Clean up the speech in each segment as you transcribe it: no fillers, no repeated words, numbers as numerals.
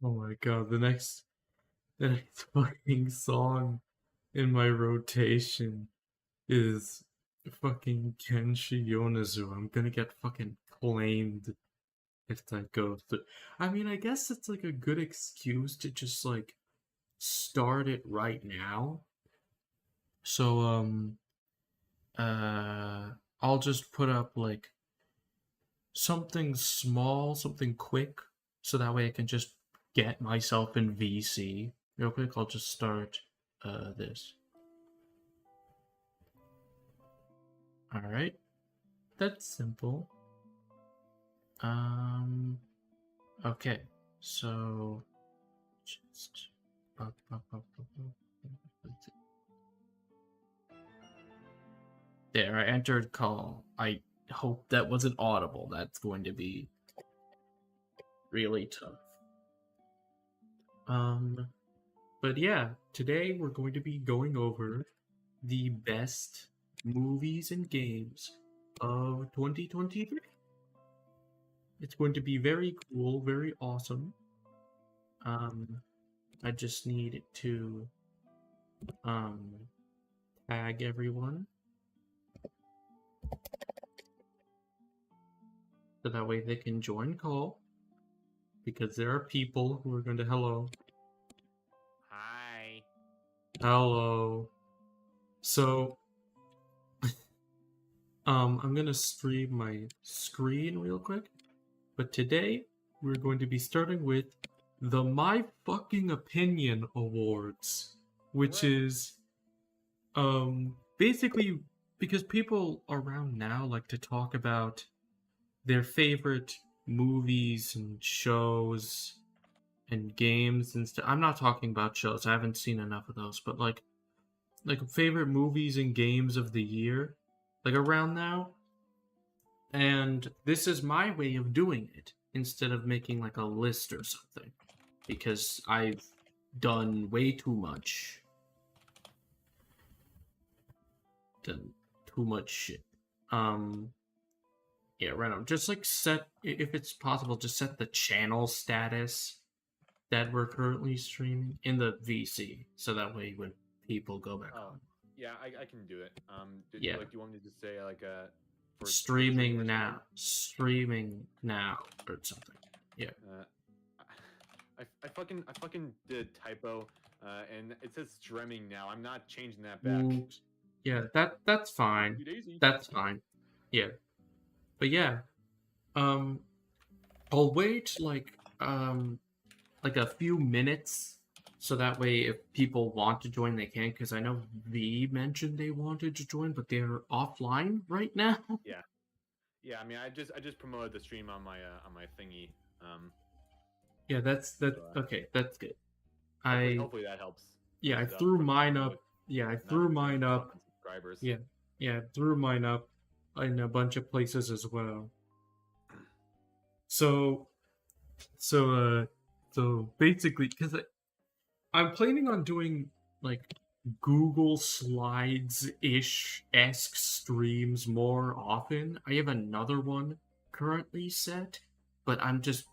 Oh my god, the next fucking song in my rotation is fucking Kenshi Yonezu. I'm gonna get fucking claimed if that goes through. I mean, I guess it's like a good excuse to just like start it right now. So uh I'll just put up like something small, something quick, so that way I can just get myself in VC. Real quick, I'll just start this. Alright. That's simple. Um okay. So just there, I entered call. I hope that wasn't audible. That's going to be really tough. Um but yeah, today we're going to be going over the best movies and games of 2023. It's going to be very cool, very awesome. Um, I just need to um, tag everyone so that way they can join call because there are people who are going to Hi. hello. So I'm gonna stream my screen real quick, but today we're going to be starting with the My Fucking Opinion Awards, which Hooray. is basically because people around now like to talk about their favorite movies and shows and games and stuff. I'm not talking about shows. I haven't seen enough of those, but like favorite movies and games of the year, like around now. And this is my way of doing it instead of making like a list or something because I've done way too much. Done too much shit. Yeah, right on. Just like set, if it's possible, just set the channel status that we're currently streaming in the VC, so that way when people go back Oh, on, yeah, I can do it. yeah, Do you want me to just say like for stream or something? streaming now, or something. Yeah. Uh, I fucking did a typo, and it says streaming now. I'm not changing that back. Oops. Yeah, that's fine. Oopsie daisy. That's fine. Yeah, but yeah, um, I'll wait like a few minutes so that way if people want to join they can because I know V mentioned they wanted to join but they're offline right now. Yeah, yeah. I mean, I just promoted the stream on my thingy. Yeah, So, okay, that's good. hopefully I hopefully that helps yeah, I with threw mine promoting up. with Yeah, I not threw mine having up. fucking subscribers. Yeah, yeah, I threw mine up in a bunch of places as well. So so uh so basically because I'm planning on doing like Google Slides ish esque streams more often. I have another one currently set, but I'm just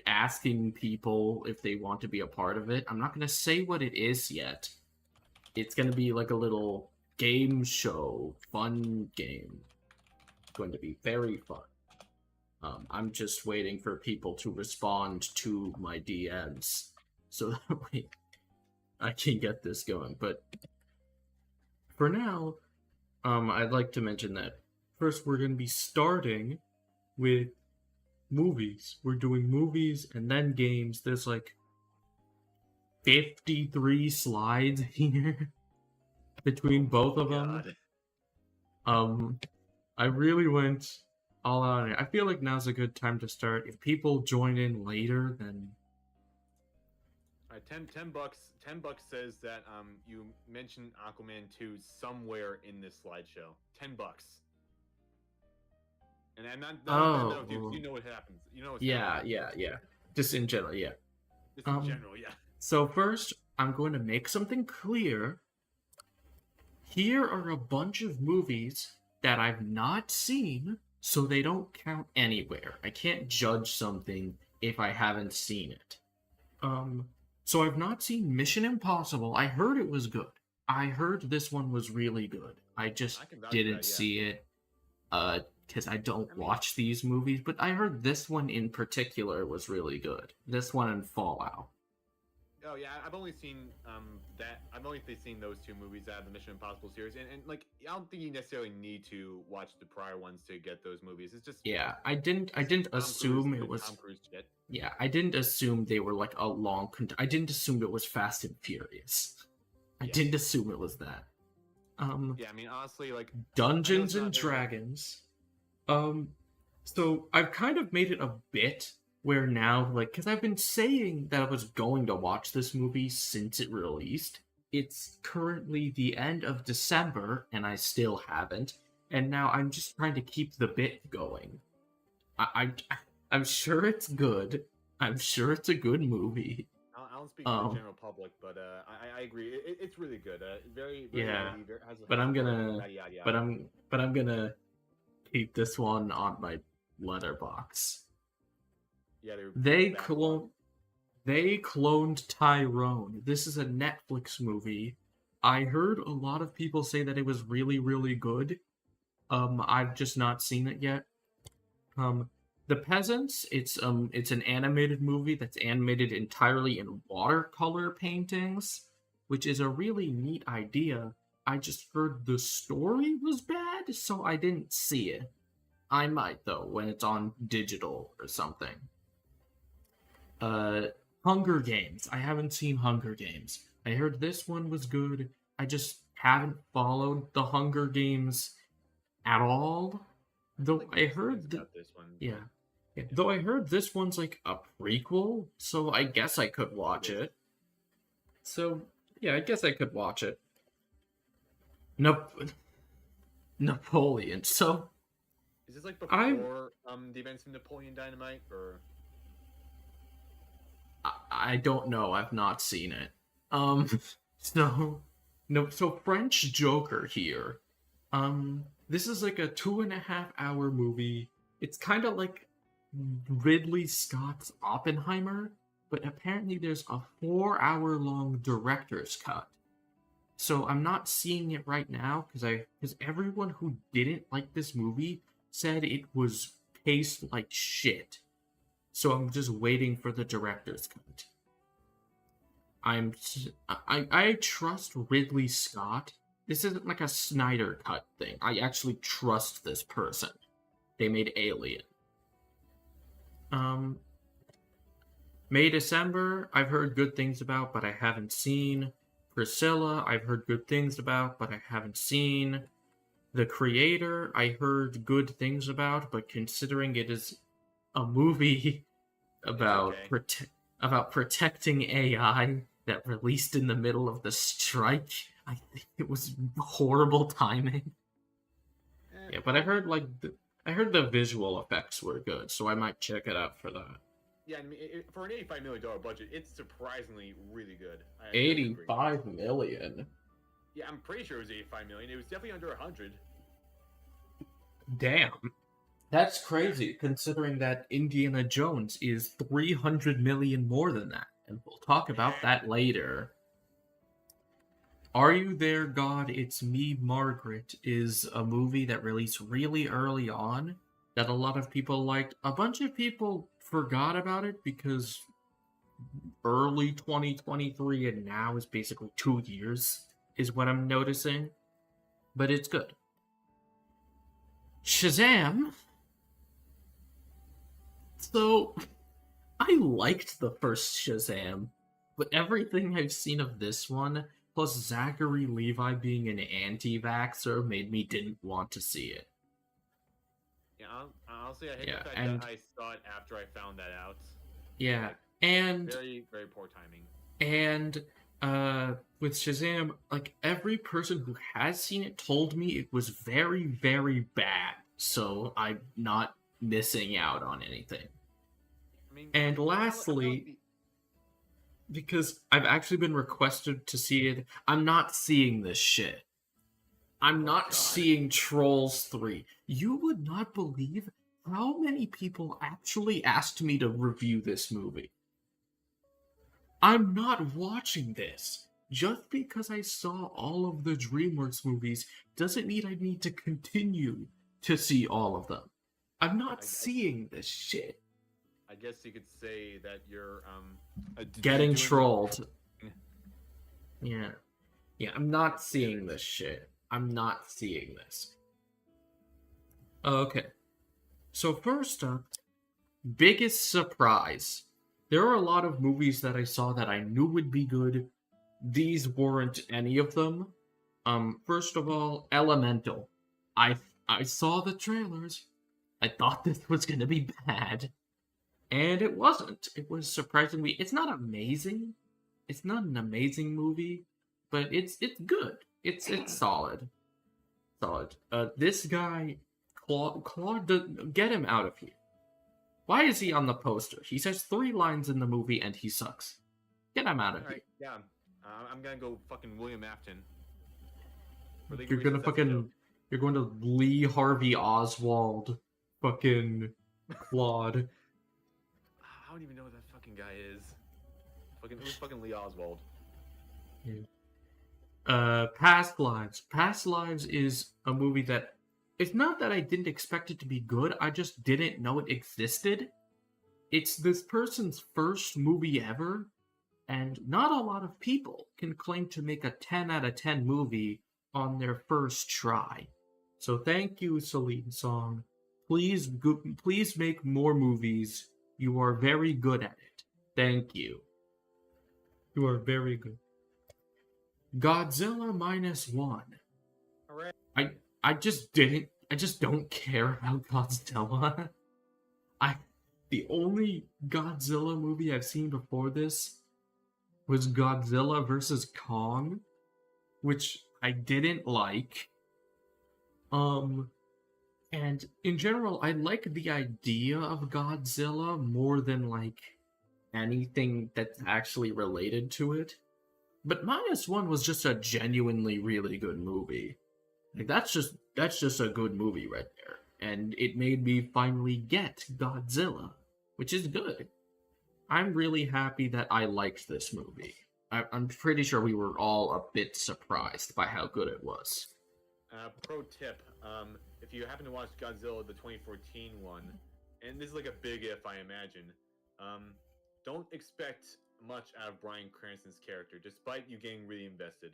asking people if they want to be a part of it. I'm not going to say what it is yet. It's going to be like a little game show, fun game. It's going to be very fun. I'm just waiting for people to respond to my DMs so that I can get this going. But for now, I'd like to mention that first we're going to be starting with movies. We're doing movies and then games. There's like 53 slides here between both of them. God. Um, I really went all out on it. I feel like now's a good time to start. If people join in later, then All right, 10 bucks. 10 bucks says that you mentioned Aquaman 2 somewhere in this slideshow. 10 bucks. And I'm not oh, know if you know what happens. You know what's yeah, happening. yeah. Just in general, yeah. Just in general, yeah. So first, I'm going to make something clear. Here are a bunch of movies that I've not seen, so they don't count anywhere. I can't judge something if I haven't seen it. So I've not seen Mission Impossible. I heard it was good. I heard this one was really good. I just I can vouch for didn't that. Yeah. see it because I don't I mean, watch these movies, but I heard this one in particular was really good. This one and Fallout. oh yeah, I've only seen I've only seen those two movies out of the Mission Impossible series, and like I don't think you necessarily need to watch the prior ones to get those movies. It's just Yeah, I it's didn't Tom Cruise assume it doing was. Tom Cruise shit. Yeah, I didn't assume they were like a long. I didn't assume it was Fast and Furious. I Yeah. didn't assume it was that. Yeah, I mean honestly, like Dungeons it's and not very good. Dragons. Um, so I've kind of made it a bit where now, like, because I've been saying that I was going to watch this movie since it released. It's currently the end of December, and I still haven't. And now I'm just trying to keep the bit going. I'm sure it's good. I'm sure it's a good movie. I don't speak for the Um, general public, but I agree. It's really good. Very yeah, witty. but Has I'm a heart, gonna, yada yada but yada. I'm gonna keep this one on my letterbox. Yeah, they're They backlog. clone, they cloned Tyrone. This is a Netflix movie. I heard a lot of people say that it was really, really good. I've just not seen it yet. Um, The Peasants. It's an animated movie that's animated entirely in watercolor paintings, which is a really neat idea. I just heard the story was bad, so I didn't see it. I might though when it's on digital or something. Uh, Hunger Games. I haven't seen Hunger Games. I heard this one was good. I just haven't followed the Hunger Games at all. Though Like I mixed things heard that, about this one, yeah. but Yeah. yeah, Though I heard this one's like a prequel, so I guess I could it watch is. it. So yeah, I guess I could watch it. Nope. Napoleon. So Is this like I before the events of Napoleon Dynamite or? I don't know. I've not seen it. Um. So no. So French Joker here. This is like a 2.5 hour movie. It's kind of like Ridley Scott's Oppenheimer, but apparently there's a 4 hour long director's cut. So I'm not seeing it right now because everyone who didn't like this movie said it was paced like shit. So I'm just waiting for the director's cut. I trust Ridley Scott. This isn't like a Snyder cut thing. I actually trust this person. They made Alien. Um, May December, I've heard good things about, but I haven't seen. Priscilla, I've heard good things about, but I haven't seen. The Creator, I heard good things about, but considering it is a movie about Okay. about protecting AI that released in the middle of the strike, I think it was horrible timing. Yeah, but I heard I heard the visual effects were good, so I might check it out for that. Yeah, I mean, for an $85 million budget, it's surprisingly really good. I definitely agree. 85 million. Yeah, I'm pretty sure it was 85 million. It was definitely under 100. Damn. That's crazy considering that Indiana Jones is 300 million more than that. And we'll talk about that later. Are You There, God? It's Me, Margaret is a movie that released really early on that a lot of people liked. A bunch of people forgot about it because early 2023 and now is basically 2 years, is what I'm noticing. But it's good. Shazam! So, I liked the first Shazam, but everything I've seen of this one, plus Zachary Levi being an anti-vaxxer, made me didn't want to see it. Yeah, honestly, I hate Yeah, the fact and that I saw it after I found that out. yeah, Like, and very, very poor timing. and with Shazam, like every person who has seen it told me it was very, very bad. So I'm not missing out on anything. I mean, And how lastly, because I've actually been requested to see it, I'm not seeing this shit. I'm not God. seeing Trolls 3. You would not believe how many people actually asked me to review this movie. I'm not watching this. Just because I saw all of the DreamWorks movies doesn't mean I need to continue to see all of them. I'm not seeing this shit. I guess you could say that you're Getting doing trolled. Yeah. Yeah, I'm not seeing this shit. I'm not seeing this. Okay. So first up, biggest surprise. There are a lot of movies that I saw that I knew would be good. These weren't any of them. First of all, Elemental. I saw the trailers. I thought this was gonna be bad. And it wasn't. It was surprisingly it's not amazing. It's not an amazing movie, but it's good. It's solid. Solid. This guy Claude, get him out of here. Why is he on the poster? He says 3 lines in the movie and he sucks. Get him out of here. Yeah. I'm gonna go fucking William Afton. You're gonna fucking. You're going to Lee Harvey Oswald, fucking Claude. I don't even know what that fucking guy is. It was fucking Lee Oswald. Yeah. Past Lives. Past Lives is a movie that it's not that I didn't expect it to be good. I just didn't know it existed. It's this person's first movie ever, and not a lot of people can claim to make a 10 out of 10 movie on their first try. So thank you, Celine Song. Please make more movies. You are very good at it. Thank you. You are very good. Godzilla -1. Alright. I just don't care about Godzilla. The only Godzilla movie I've seen before this was Godzilla vs. Kong, which I didn't like. And in general, I like the idea of Godzilla more than like anything that's actually related to it. But -1 was just a genuinely really good movie. Like that's just a good movie right there. And it made me finally get Godzilla, which is good. I'm really happy that I liked this movie. I'm pretty sure we were all a bit surprised by how good it was. Pro tip, if you happen to watch Godzilla, the 2014 one, and this is like a big if, I imagine, don't expect much out of Bryan Cranston's character, despite you getting really invested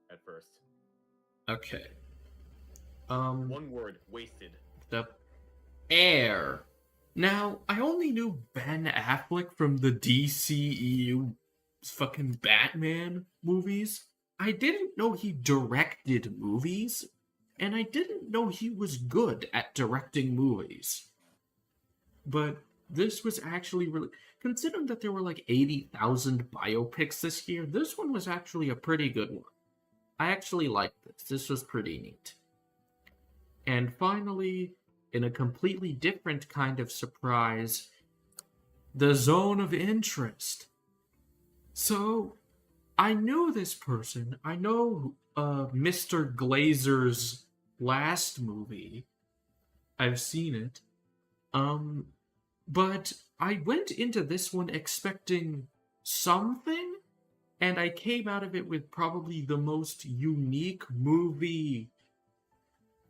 at first. Okay. One word, wasted. The Air. Now, I only knew Ben Affleck from the DCEU fucking Batman movies. I didn't know he directed movies, and I didn't know he was good at directing movies. But this was actually really... Considering that there were like 80,000 biopics this year, this one was actually a pretty good one. I actually liked this. This was pretty neat. And finally, in a completely different kind of surprise, The Zone of Interest. So, I knew this person. I know Mr. Glazer's last movie. I've seen it. But I went into this one expecting something, and I came out of it with probably the most unique movie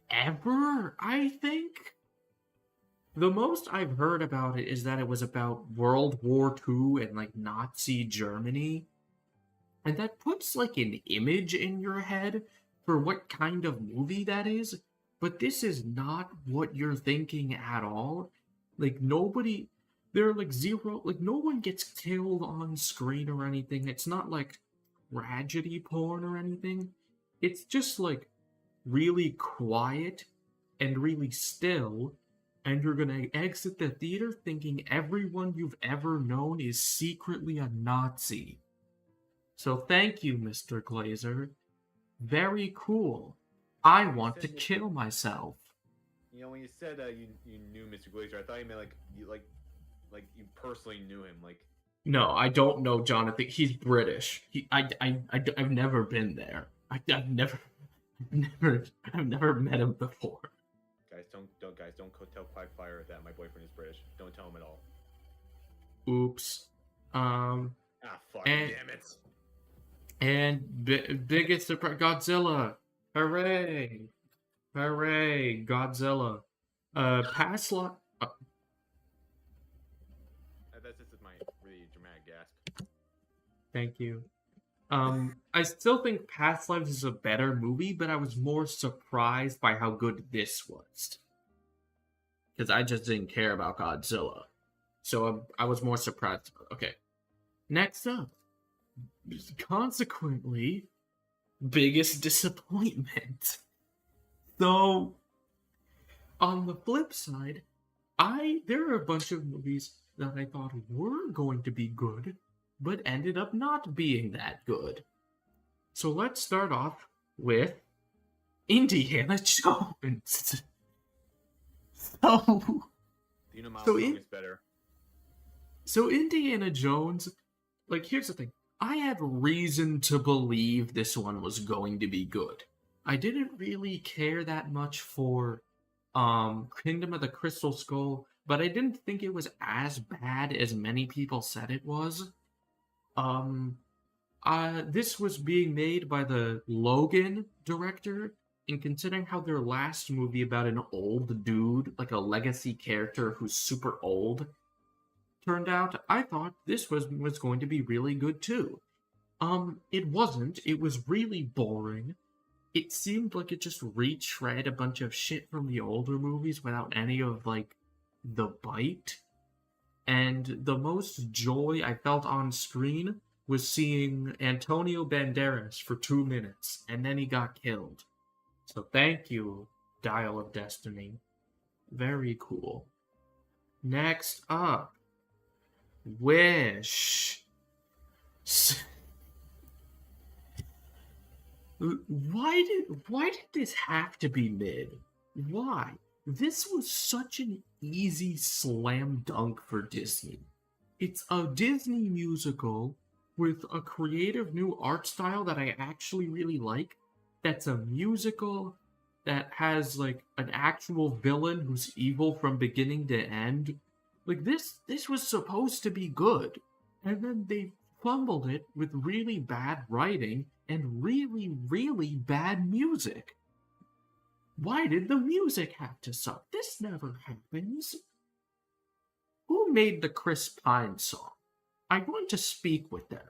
ever, I think. The most I've heard about it is that it was about World War II and like Nazi Germany. And that puts like an image in your head for what kind of movie that is. But this is not what you're thinking at all. Like nobody, there are like zero, like no one gets killed on screen or anything. It's not like tragedy porn or anything. It's just like really quiet and really still, and you're gonna exit the theater thinking everyone you've ever known is secretly a Nazi. So thank you, Mr. Glazer. Very cool. I want to kill myself. You know, when you said you knew Mr. Glazer, I thought you meant like you personally knew him, like. No, I don't know Jonathan. He's British. I've never been there. I've never met him before. Guys, don't tell Quackfire that my boyfriend is British. Don't tell him at all. Oops. Ah, fuck, And damn it. biggest surprise, Godzilla. Hooray! Hooray, Godzilla. Past life. That's just my really dramatic gasp. Thank you. I still think Past Lives is a better movie, but I was more surprised by how good this was. Because I just didn't care about Godzilla. So I was more surprised. Okay. Next up. Consequently, biggest disappointment. So, on the flip side, there are a bunch of movies that I thought were going to be good, but ended up not being that good. So let's start off with Indiana Jones. So, Do you know Miles so, Song in, is better? so Indiana Jones, like, here's the thing. I had reason to believe this one was going to be good. I didn't really care that much for Kingdom of the Crystal Skull, but I didn't think it was as bad as many people said it was. Um this was being made by the Logan director, and considering how their last movie about an old dude, like a legacy character who's super old, turned out, I thought this was going to be really good too. It wasn't. It was really boring. It seemed like it just retread a bunch of shit from the older movies without any of like the bite. And the most joy I felt on screen was seeing Antonio Banderas for 2 minutes, and then he got killed. So thank you, Dial of Destiny. Very cool. Next up, Wish. Why did this have to be mid? Why? This was such an easy slam dunk for Disney. It's a Disney musical with a creative new art style that I actually really like. That's a musical that has like an actual villain who's evil from beginning to end. Like this was supposed to be good. And then they fumbled it with really bad writing and really, really bad music. Why did the music have to suck? This never happens. Who made the Chris Pine song? I want to speak with them.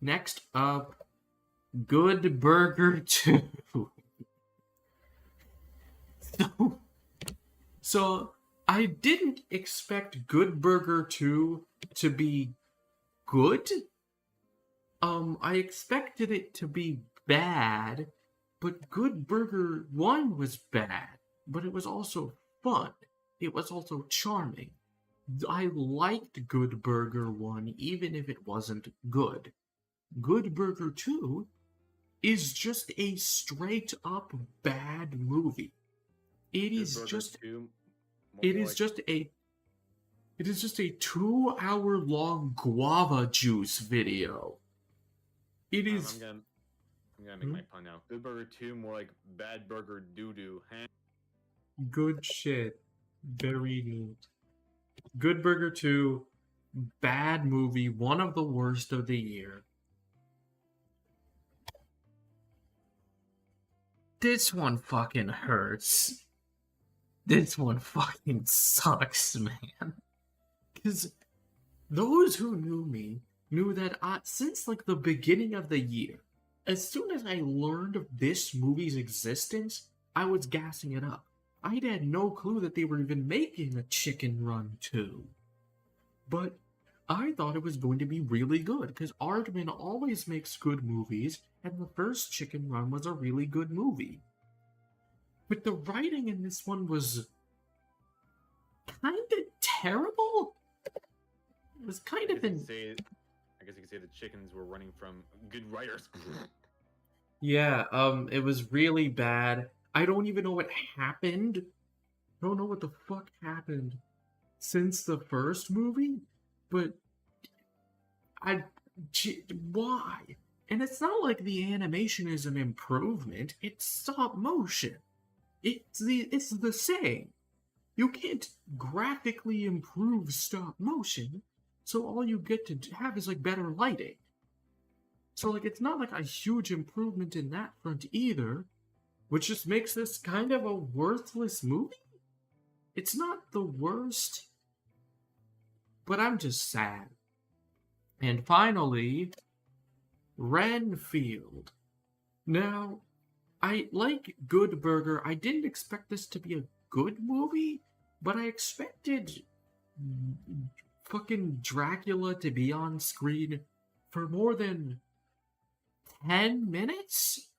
Next up, Good Burger 2. so I didn't expect Good Burger 2 to be good. I expected it to be bad, but Good Burger 1 was bad, but it was also fun. It was also charming. I liked Good Burger 1 even if it wasn't good. Good Burger 2 is just a straight up bad movie. It Good is Burger just 2, it more is like, just a it is just a 2 hour long guava juice video. It is I'm gonna make my pun now. Good Burger 2, more like Bad Burger Doo Doo. good shit. Very neat. Good Burger 2, bad movie, one of the worst of the year. This one fucking hurts. This one fucking sucks, man. Because those who knew me knew that since like the beginning of the year, as soon as I learned of this movie's existence, I was gassing it up. I had no clue that they were even making a Chicken Run 2. But I thought it was going to be really good, because Aardman always makes good movies, and the first Chicken Run was a really good movie. But the writing in this one was kind of terrible. It was kind of I guess you could say the chickens were running from good writers. Yeah, it was really bad. I don't even know what happened. I don't know what the fuck happened since the first movie, but why? And it's not like the animation is an improvement. It's stop motion. It's the same. you can't graphically improve stop motion, so all you get to have is like better lighting. So like it's not like a huge improvement in that front either, which just makes this kind of a worthless movie. It's not the worst, but I'm just sad. And finally, Renfield. Now, I like Good Burger. I didn't expect this to be a good movie, but I expected fucking Dracula to be on screen for more than 10 minutes?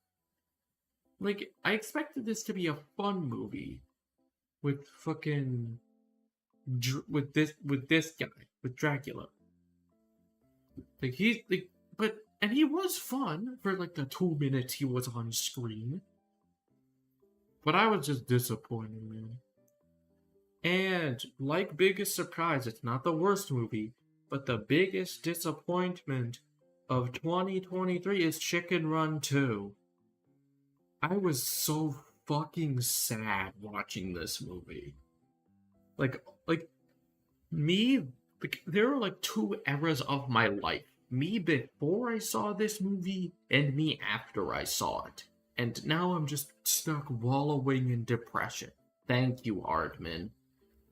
Like, I expected this to be a fun movie with fucking with this guy, with Dracula. Like he's like, but and he was fun for like the 2 minutes he was on screen. But I was just disappointed, man. And like biggest surprise, it's not the worst movie, but the biggest disappointment of 2023 is Chicken Run 2. I was so fucking sad watching this movie. Like me, like, there are like two eras of my life. Me before I saw this movie, and me after I saw it. And now I'm just stuck wallowing in depression. Thank you, Aardman.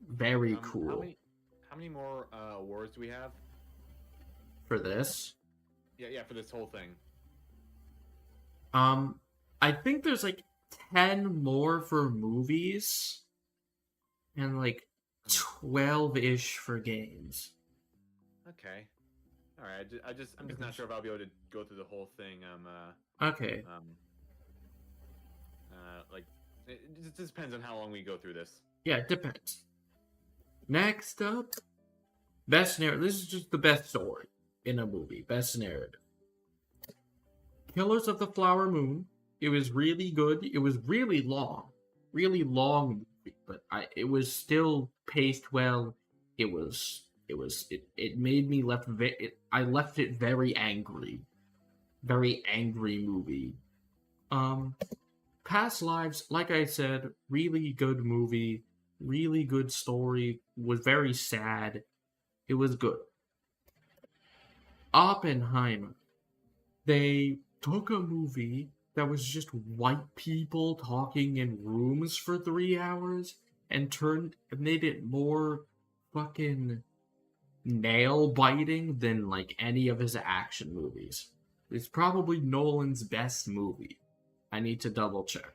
Very cool. How many more awards do we have? For this? Yeah, for this whole thing. I think there's like 10 more for movies, and like 12-ish for games. Okay. All right. I'm just not sure if I'll be able to go through the whole thing. Okay. Like it just depends on how long we go through this. Yeah, it depends. Next up, best narrative. This is just the best story in a movie. Best narrative. Killers of the Flower Moon. It was really good. It was really long movie, but it was still paced well. It made me I left it very angry movie. Past Lives, like I said, really good movie, really good story. Was very sad. It was good. Oppenheimer. They took a movie that was just white people talking in rooms for 3 hours and made it more fucking nail biting than like any of his action movies. It's probably Nolan's best movie. I need to double check.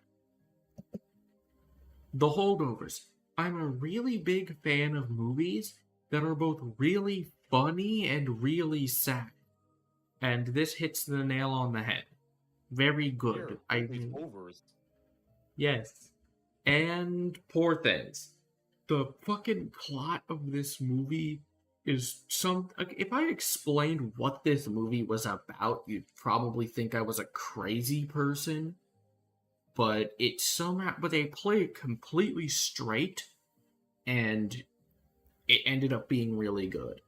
The Holdovers. I'm a really big fan of movies that are both really funny and really sad. And this hits the nail on the head. Very good. Yes. And Poor Things. The fucking plot of this movie is if I explained what this movie was about, you'd probably think I was a crazy person. But they play it completely straight, and it ended up being really good.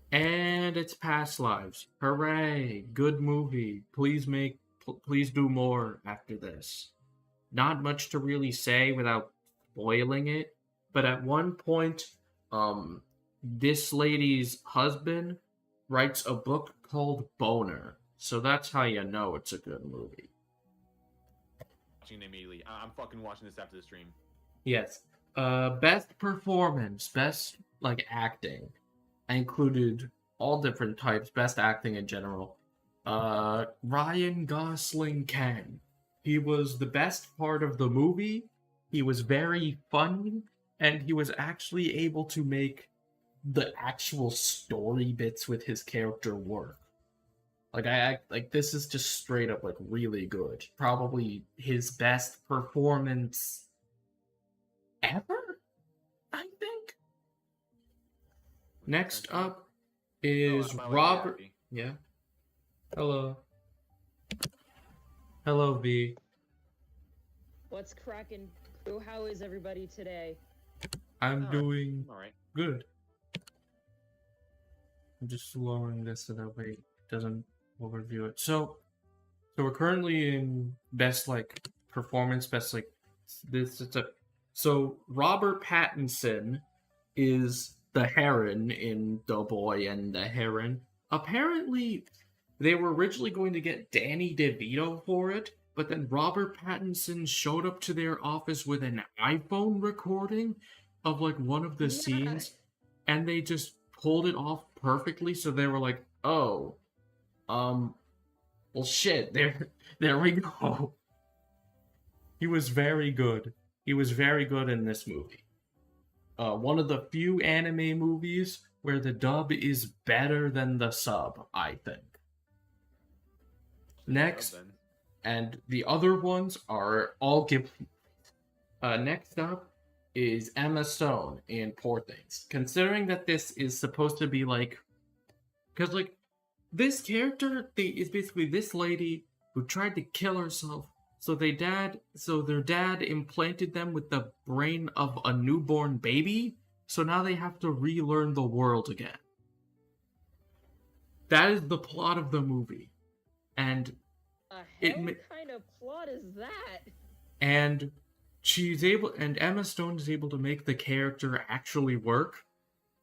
And it's Past Lives. Hooray! Good movie. Please do more after this. Not much to really say without spoiling it, but at one point, this lady's husband writes a book called Boner. So that's how you know it's a good movie. Watching it immediately. I'm fucking watching this after the stream. Yes. Best performance, best like acting. I included all different types, best acting in general. Ryan Gosling Ken. He was the best part of the movie. He was very funny, and he was actually able to make the actual story bits with his character work. Like this is just straight up like really good. Probably his best performance ever, I think. Next up is Robert. Yeah. Hello. Hello, V. What's cracking, crew? How is everybody today? I'm doing all right. Good. I'm just lowering this so that way it doesn't overview it. So we're currently in best like performance, best like this. It's a So Robert Pattinson is the Heron in The Boy and the Heron. Apparently, they were originally going to get Danny DeVito for it, but then Robert Pattinson showed up to their office with an iPhone recording of like one of the Yeah. scenes, and they just pulled it off perfectly. So they were like, "Oh, um, well, shit, there we go." He was very good. He was very good in this movie. One of the few anime movies where the dub is better than the sub, I think. Next, Then. and the other ones are all Ghibli. Next up is Emma Stone in Poor Things. Considering that this is supposed to be like, because like this character is basically this lady who tried to kill herself. So their dad implanted them with the brain of a newborn baby. So now they have to relearn the world again. That is the plot of the movie, and Hell kind of plot is that? and Emma Stone is able to make the character actually work,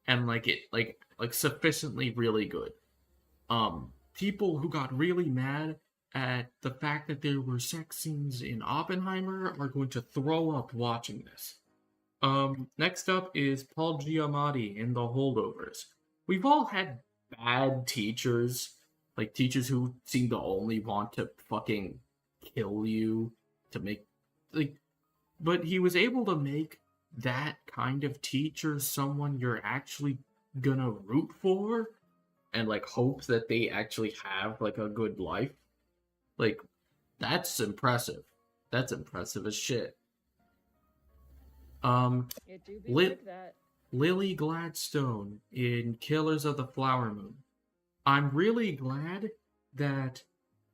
and like sufficiently really good. People who got really mad at the fact that there were sex scenes in Oppenheimer are going to throw up watching this. Next up is Paul Giamatti in The Holdovers. We've all had bad teachers, like teachers who seem to only want to fucking kill you to make, like, but he was able to make that kind of teacher someone you're actually gonna root for and like hope that they actually have like a good life. Like, that's impressive. That's impressive as shit. It do be like that. Lily Gladstone in Killers of the Flower Moon. I'm really glad that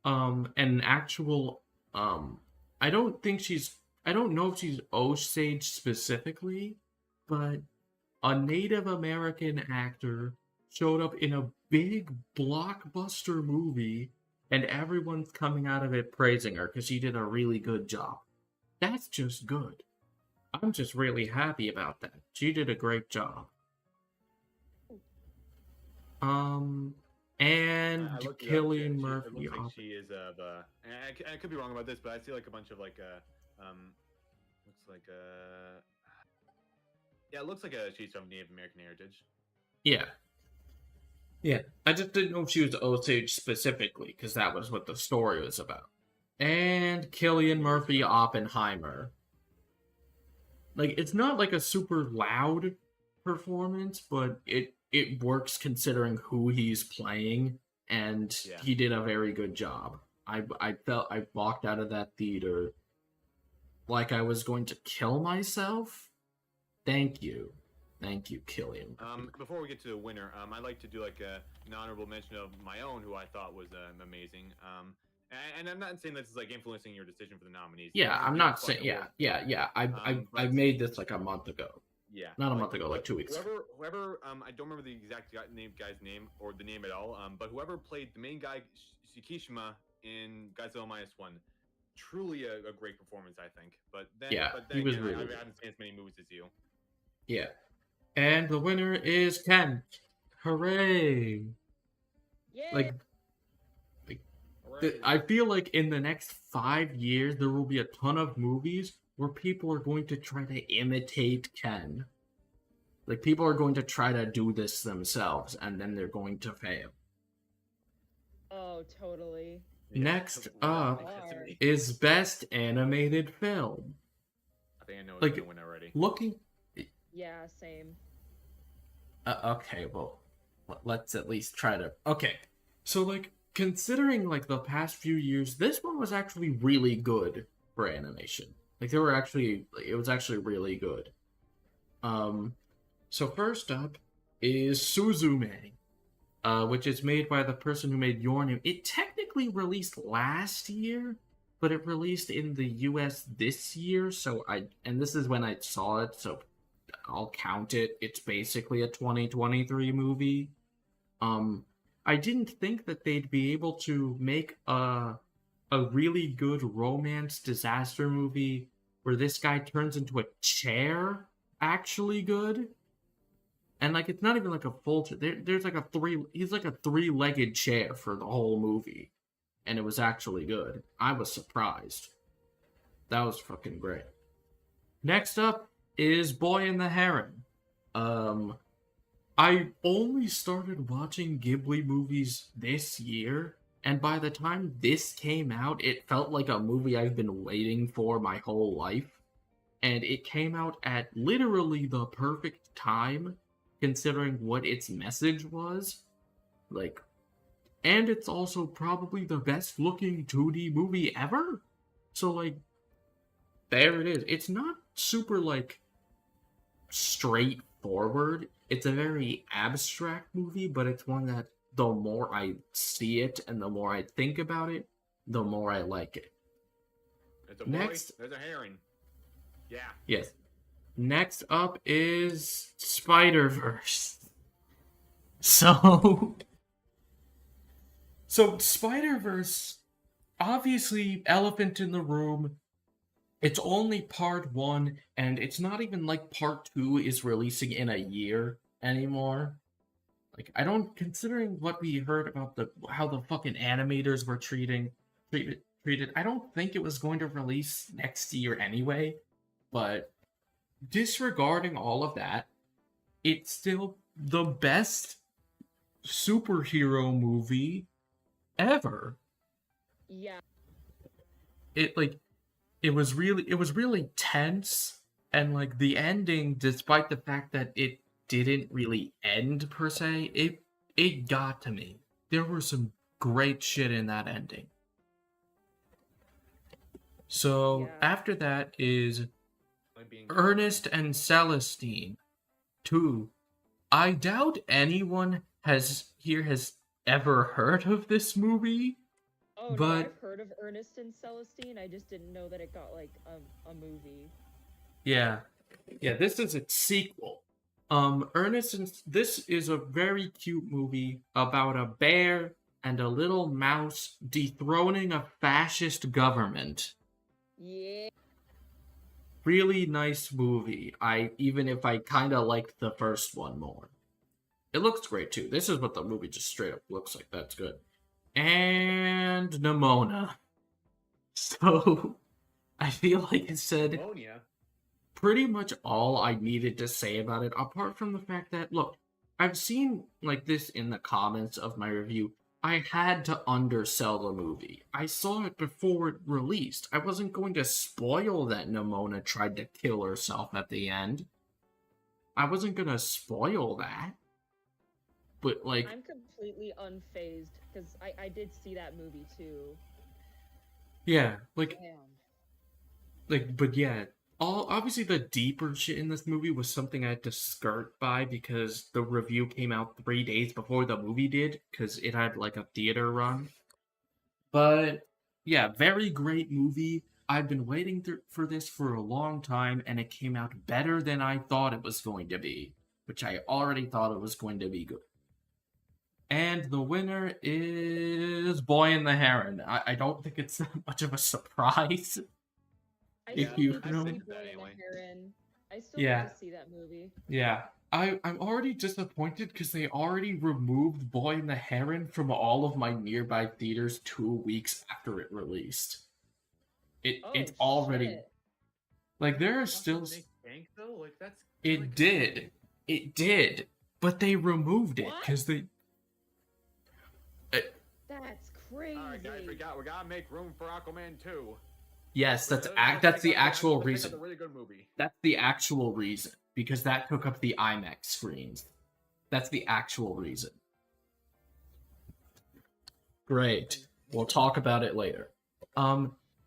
an actual I don't know if she's Osage specifically, but a Native American actor showed up in a big blockbuster movie and everyone's coming out of it praising her because she did a really good job. That's just good. I'm just really happy about that. She did a great job. And Killian Murphy. It looks like she is of. And I could be wrong about this, but I see like a bunch of like looks like yeah, it looks like she's from Native American heritage. Yeah. Yeah, I just didn't know if she was Osage specifically, because that was what the story was about. And Killian Murphy Oppenheimer. Like, it's not like a super loud performance, but it works considering who he's playing, and he did a very good job. I walked out of that theater like I was going to kill myself. Thank you, Killian. Before we get to the winner, I'd like to do like an honorable mention of my own, who I thought was amazing. And I'm not saying this is like influencing your decision for the nominees. Yeah, I'm not saying. Yeah. I made this like a month ago. Yeah, not a month ago, like 2 weeks. Whoever, I don't remember the exact guy's name or the name at all. But whoever played the main guy, Shikishima, in Godzilla -1, truly a great performance, I think. But then, he was again, really. I haven't seen as many movies as you. Yeah, and the winner is Ken. Hooray! Yay! Like I feel like in the next 5 years there will be a ton of movies where people are going to try to imitate Ken. Like, people are going to try to do this themselves, and then they're going to fail. Oh, totally. Next up is Best Animated Film. I think I know who's gonna win already. Yeah, same. Okay, well, let's at least try to... Okay, so, like, considering, like, the past few years, this one was actually really good for animation. Like, it was actually really good. So first up is Suzume, which is made by the person who made Your Name. It technically released last year, but it released in the US this year, and this is when I saw it, so I'll count it. It's basically a 2023 movie. I didn't think that they'd be able to make a really good romance disaster movie where this guy turns into a chair actually good. And like it's not even like a full chair. There's like he's like a three-legged chair for the whole movie. And it was actually good. I was surprised. That was fucking great. Next up is Boy and the Heron. I only started watching Ghibli movies this year, and by the time this came out, it felt like a movie I've been waiting for my whole life. And it came out at literally the perfect time, considering what its message was. Like, and it's also probably the best looking 2D movie ever. So, like, there it is. It's not super, like, straightforward. It's a very abstract movie, but it's one that the more I see it and the more I think about it, the more I like it. There's a boy, Next, there's a heron. Yeah. yes. Next up is Spider-Verse. So Spider-Verse, obviously, elephant in the room. It's only part 1, and it's not even like part 2 is releasing in a year anymore. Like, I don't, considering what we heard about how the fucking animators were treated, I don't think it was going to release next year anyway. But disregarding all of that, it's still the best superhero movie ever. Yeah. It was really tense, and like the ending, despite the fact that it didn't really end per se, it got to me. There was some great shit in that ending. So after that is Ernest and Celestine 2. I doubt anyone has ever heard of this movie. Oh, no, but I've heard of Ernest and Celestine. I just didn't know that it got, like, a movie. Yeah, this is its sequel. This is a very cute movie about a bear and a little mouse dethroning a fascist government. Yeah. Really nice movie. Even if I kind of liked the first one more. It looks great too. This is what the movie just straight up looks like. That's good. And Nimona. So, I feel like it said Pneumonia. pretty much all I needed to say about it, apart from the fact that, look, I've seen like this in the comments of my review. I had to undersell the movie. I saw it before it released. I wasn't going to spoil that Nimona tried to kill herself at the end. I wasn't going to spoil that. But, like... I'm completely unfazed, because I did see that movie, too. Yeah, like... Damn. Like, but yeah, obviously the deeper shit in this movie was something I had to skirt by because the review came out 3 days before the movie did, because it had, like, a theater run. But, yeah, very great movie. I've been waiting for this for a long time, and it came out better than I thought it was going to be, which I already thought it was going to be good. And the winner is Boy and the Heron. I don't think it's that much of a surprise. If you know. I still need to see that movie. Yeah. I'm already disappointed because they already removed Boy and the Heron from all of my nearby theaters 2 weeks after it released. It's already... Shit. Like, there are still... Bank, though? Like, that's... It did. It did. But they removed it because they... That's crazy. Alright, guys, we gotta make room for Aquaman 2. Yes, that's the actual reason. That's a really good movie. That's the actual reason. Because that took up the IMAX screens. That's the actual reason. Great. We'll talk about it later.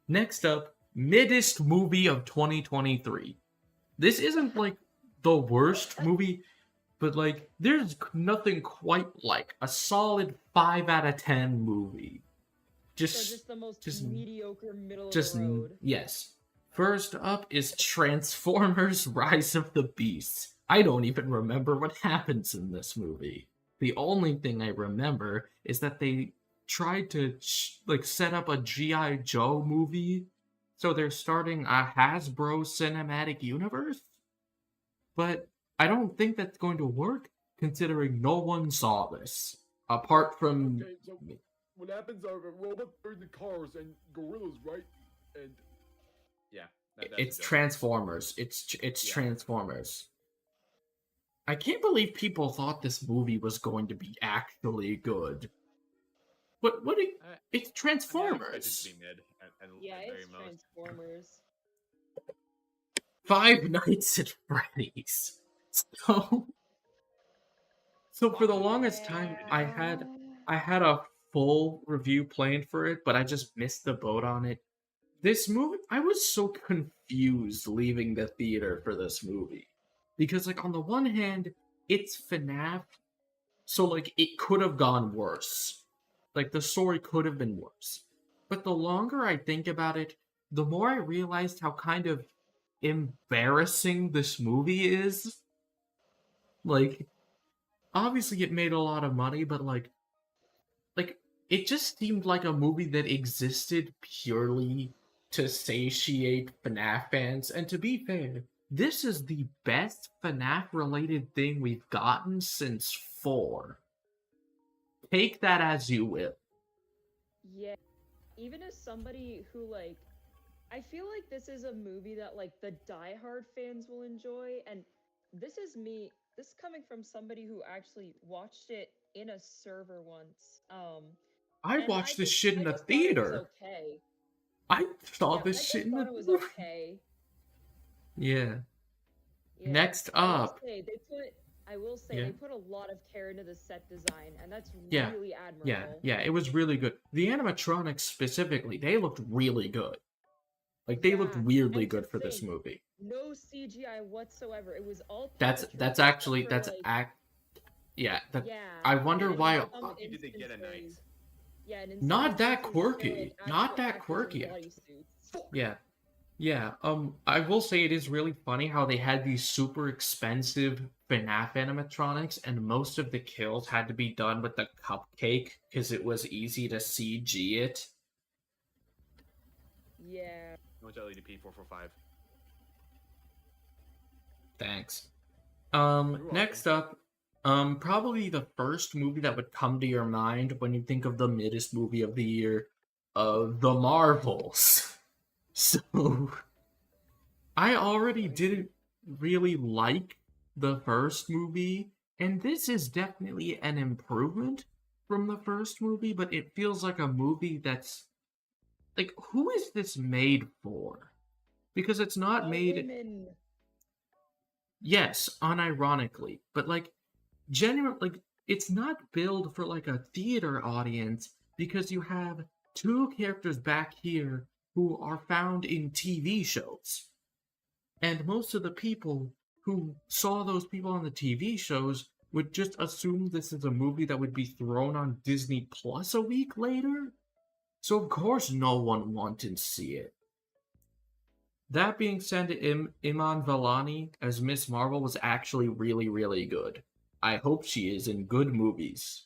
Next up, middest movie of 2023. This isn't, like, the worst movie, but, like, there's nothing quite like a solid 5 out of 10 movie. Just the most mediocre middle of the road. Yes. First up is Transformers Rise of the Beasts. I don't even remember what happens in this movie. The only thing I remember is that they tried to set up a G.I. Joe movie so they're starting a Hasbro cinematic universe. But I don't think that's going to work, considering no one saw this. Apart from... Okay, so what happens are robots turn the cars and gorillas, right? And Yeah, that's It's the joke. Transformers. It's Yeah. Transformers. I can't believe people thought this movie was going to be actually good. But I it's mean, I expect it Transformers. to be mid at Yeah, very it's most. Transformers. Five Nights at Freddy's. So for the longest time, I had a full review planned for it, but I just missed the boat on it. This movie, I was so confused leaving the theater for this movie. Because, like, on the one hand, it's FNAF, so, like, it could have gone worse. Like, the story could have been worse. But the longer I think about it, the more I realized how kind of embarrassing this movie is. Like, obviously it made a lot of money, but, like, it just seemed like a movie that existed purely to satiate FNAF fans. And to be fair, this is the best FNAF-related thing we've gotten since 4. Take that as you will. Yeah, even as somebody who like, I feel like this is a movie that like the diehard fans will enjoy, and this is me. This coming from somebody who actually watched it in a server once. I And watched this shit in I a just thought it was theater. okay. I saw Yeah, this I shit just in thought the it was theater. okay. Yeah. Yeah. Next I will up. say I will say Yeah. they put a lot of care into the set design, and that's Yeah. really admirable. Yeah, it was really good. The animatronics specifically, they looked really good. Like, they looked Yeah, weirdly and to good for this think, movie. no CGI whatsoever. It was all That's puppetry actually except for, like, yeah. yeah. I wonder and in why. some How did they get a knight? instances- Yeah, and in some Not that instances, they were, quirky. like, Not actual that actors in quirky. bodysuits. Yeah. Yeah, I will say it is really funny how they had these super expensive FNAF animatronics, and most of the kills had to be done with the cupcake because it was easy to CG it. Yeah. How much LEDP 445? Thanks. welcome. Next up, probably the first movie that would come to your mind when you think of the middest movie of the year, The Marvels. So, I already didn't really like the first movie, and this is definitely an improvement from the first movie, but it feels like a movie that's like, who is this made for? Because it's not made. Women. Yes, unironically, but like, genuinely, like, it's not billed for like a theater audience because you have two characters back here who are found in TV shows. And most of the people who saw those people on the TV shows would just assume this is a movie that would be thrown on Disney Plus a week later. So of course no one wanted to see it. That being said, Iman Vellani as Miss Marvel was actually really, really good. I hope she is in good movies.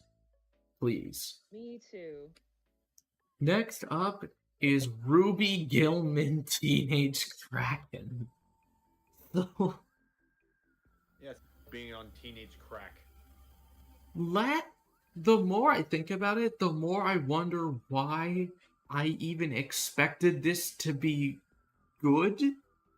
Please. Me too. Next up is Ruby Gilman Teenage Kraken. So, Yes, being on teenage crack. the more I think about it, the more I wonder why I even expected this to be good.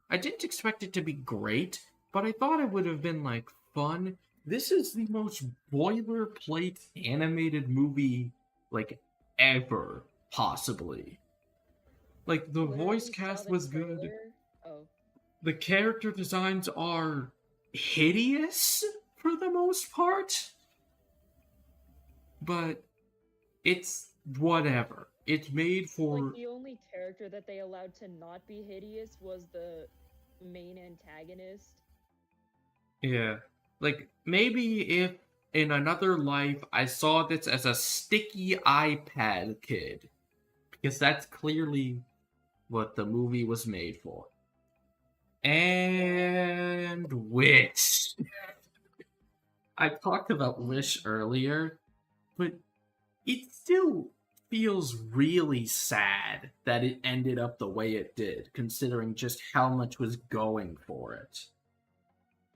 I didn't expect it to be great, but I thought it would have been, like, fun. This is the most boilerplate animated movie, like, ever, possibly. Like, the Literally voice saw cast the was good. trailer. Oh. The character designs are hideous for the most part, but it's whatever. It's made for... Like, the only character that they allowed to not be hideous was the main antagonist. Yeah. Like, maybe if in another life I saw this as a sticky iPad kid, because that's clearly what the movie was made for. And Wish. I talked about Wish earlier, but it still feels really sad that it ended up the way it did, considering just how much was going for it.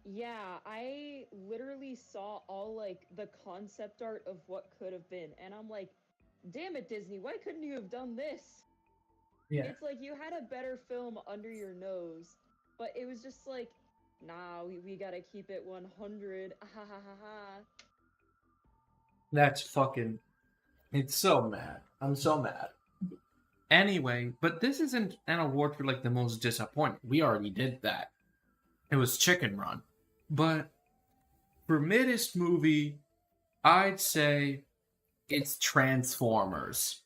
Yeah, I literally saw all like the concept art of what could have been, and I'm like, damn it, Disney, why couldn't you have done this? Yeah. It's like you had a better film under your nose, but it was just like, nah, we gotta keep it 100. Ha ha ha ha. That's fucking. It's so mad. I'm so mad. Anyway, but this isn't an award for like the most disappointing. We already did that. It was Chicken Run. But for middest movie, I'd say it's Transformers.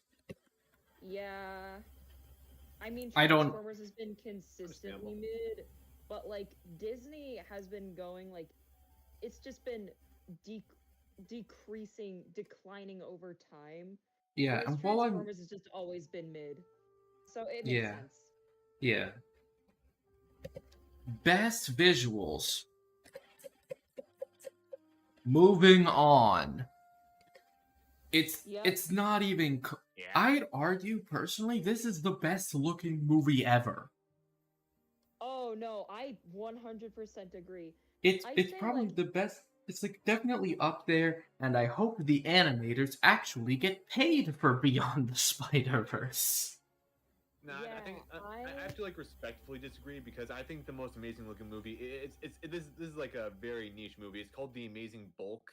Yeah. I mean, I don't- Transformers has been consistently mid, but like Disney has been going like, it's just been declining over time. Yeah, Whereas and while I'm Transformers has just always been mid, so it makes Yeah. sense. yeah. Best visuals. Moving on. Yep. It's not even Yeah. I'd argue personally this is the best looking movie ever. Oh no, I 100% agree. It's I'd it's say, probably like- the best. It's like definitely up there, and I hope the animators actually get paid for Beyond the Spider-Verse. No, I think Yeah, I have to like respectfully disagree because I think the most amazing looking movie this is like a very niche movie. It's called The Amazing Bulk.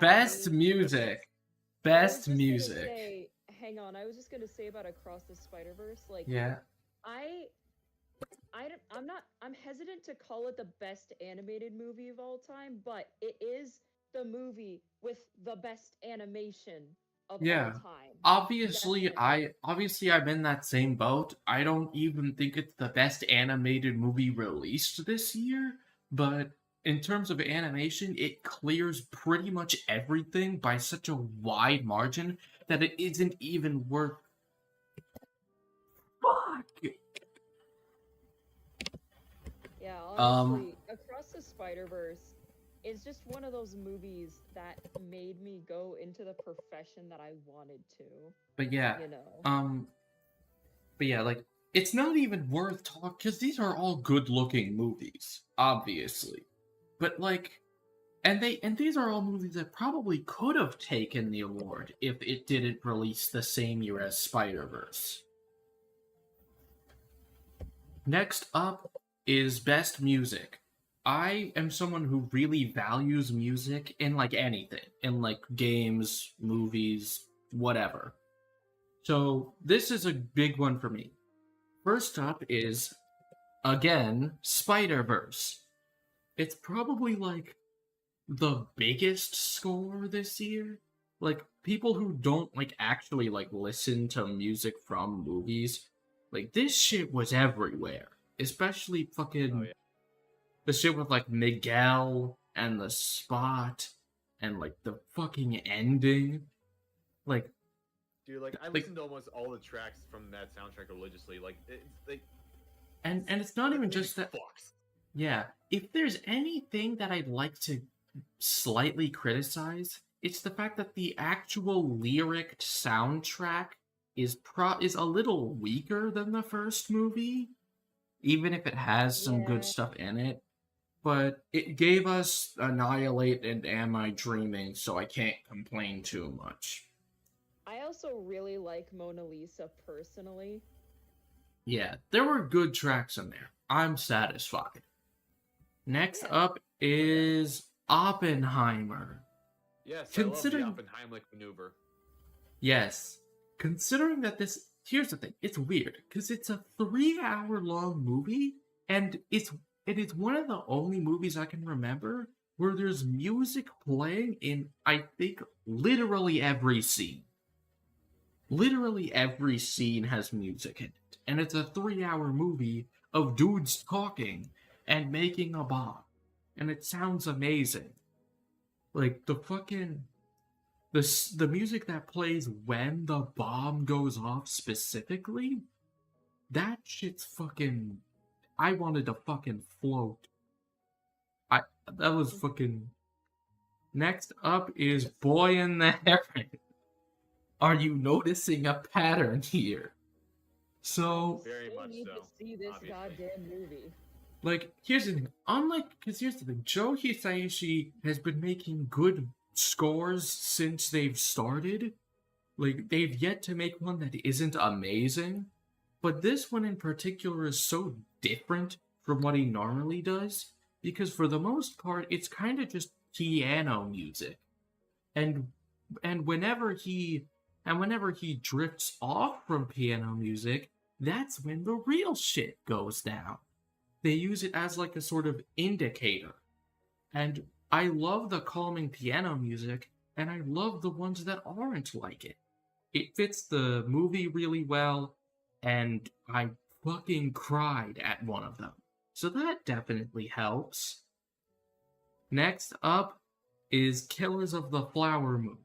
Best Nice. music. I was Best just gonna music. say- hang on, I was just gonna say about Across the Spider-Verse, like Yeah. I'm hesitant to call it the best animated movie of all time, but it is the movie with the best animation of Yeah. all time. Obviously, Definitely. I'm in that same boat. I don't even think it's the best animated movie released this year, but in terms of animation, it clears pretty much everything by such a wide margin that it isn't even worth. Fuck. Yeah, Um, honestly, Across the Spider-Verse is just one of those movies that made me go into the profession that I wanted to, But yeah, you know. but yeah, like it's not even worth talking because these are all good-looking movies, obviously. But like, and these are all movies that probably could have taken the award if it didn't release the same year as Spider-Verse. Next up is Best Music. I am someone who really values music in like anything, in like games, movies, whatever. So this is a big one for me. First up is, again, Spider-Verse. It's probably like the biggest score this year. Like people who don't like actually like listen to music from movies, like this shit was everywhere. Especially fucking Oh yeah. the shit with like Miguel and the spot and like the fucking ending. Like Dude, like I Like- listened to almost all the tracks from that soundtrack religiously. Like it's like and it's not the even movie just that. fucks. Yeah, if there's anything that I'd like to slightly criticize, it's the fact that the actual lyric soundtrack is a little weaker than the first movie, even if it has some good Yeah. stuff in it. But it gave us Annihilate and Am I Dreaming, so I can't complain too much. I also really like Mona Lisa personally. Yeah, there were good tracks in there. I'm satisfied. Next Yeah. up is Oppenheimer. Yes, Considering- I love the Oppenheimlich maneuver. Yes. Considering that this. Here's the thing. It's weird, because it's a 3-hour long movie, and it's one of the only movies I can remember where there's music playing in, I think, literally every scene. Literally every scene has music in it. And it's a 3-hour movie of dudes talking and making a bomb. And it sounds amazing. Like, the music that plays when the bomb goes off specifically, that shit's fucking. I wanted to fucking float. That was fucking. Next up is Boy and the Heron. Are you noticing a pattern here? So, Very Still much need so, to see this obviously. goddamn movie. like, here's the thing. Because here's the thing. Joe Hisaishi has been making good scores since they've started. Like, they've yet to make one that isn't amazing. But this one in particular is so different from what he normally does. Because for the most part, it's kind of just piano music. And and whenever he drifts off from piano music, that's when the real shit goes down. They use it as like a sort of indicator. And I love the calming piano music, and I love the ones that aren't like it. It fits the movie really well, and I fucking cried at one of them. So that definitely helps. Next up is Killers of the Flower Moon.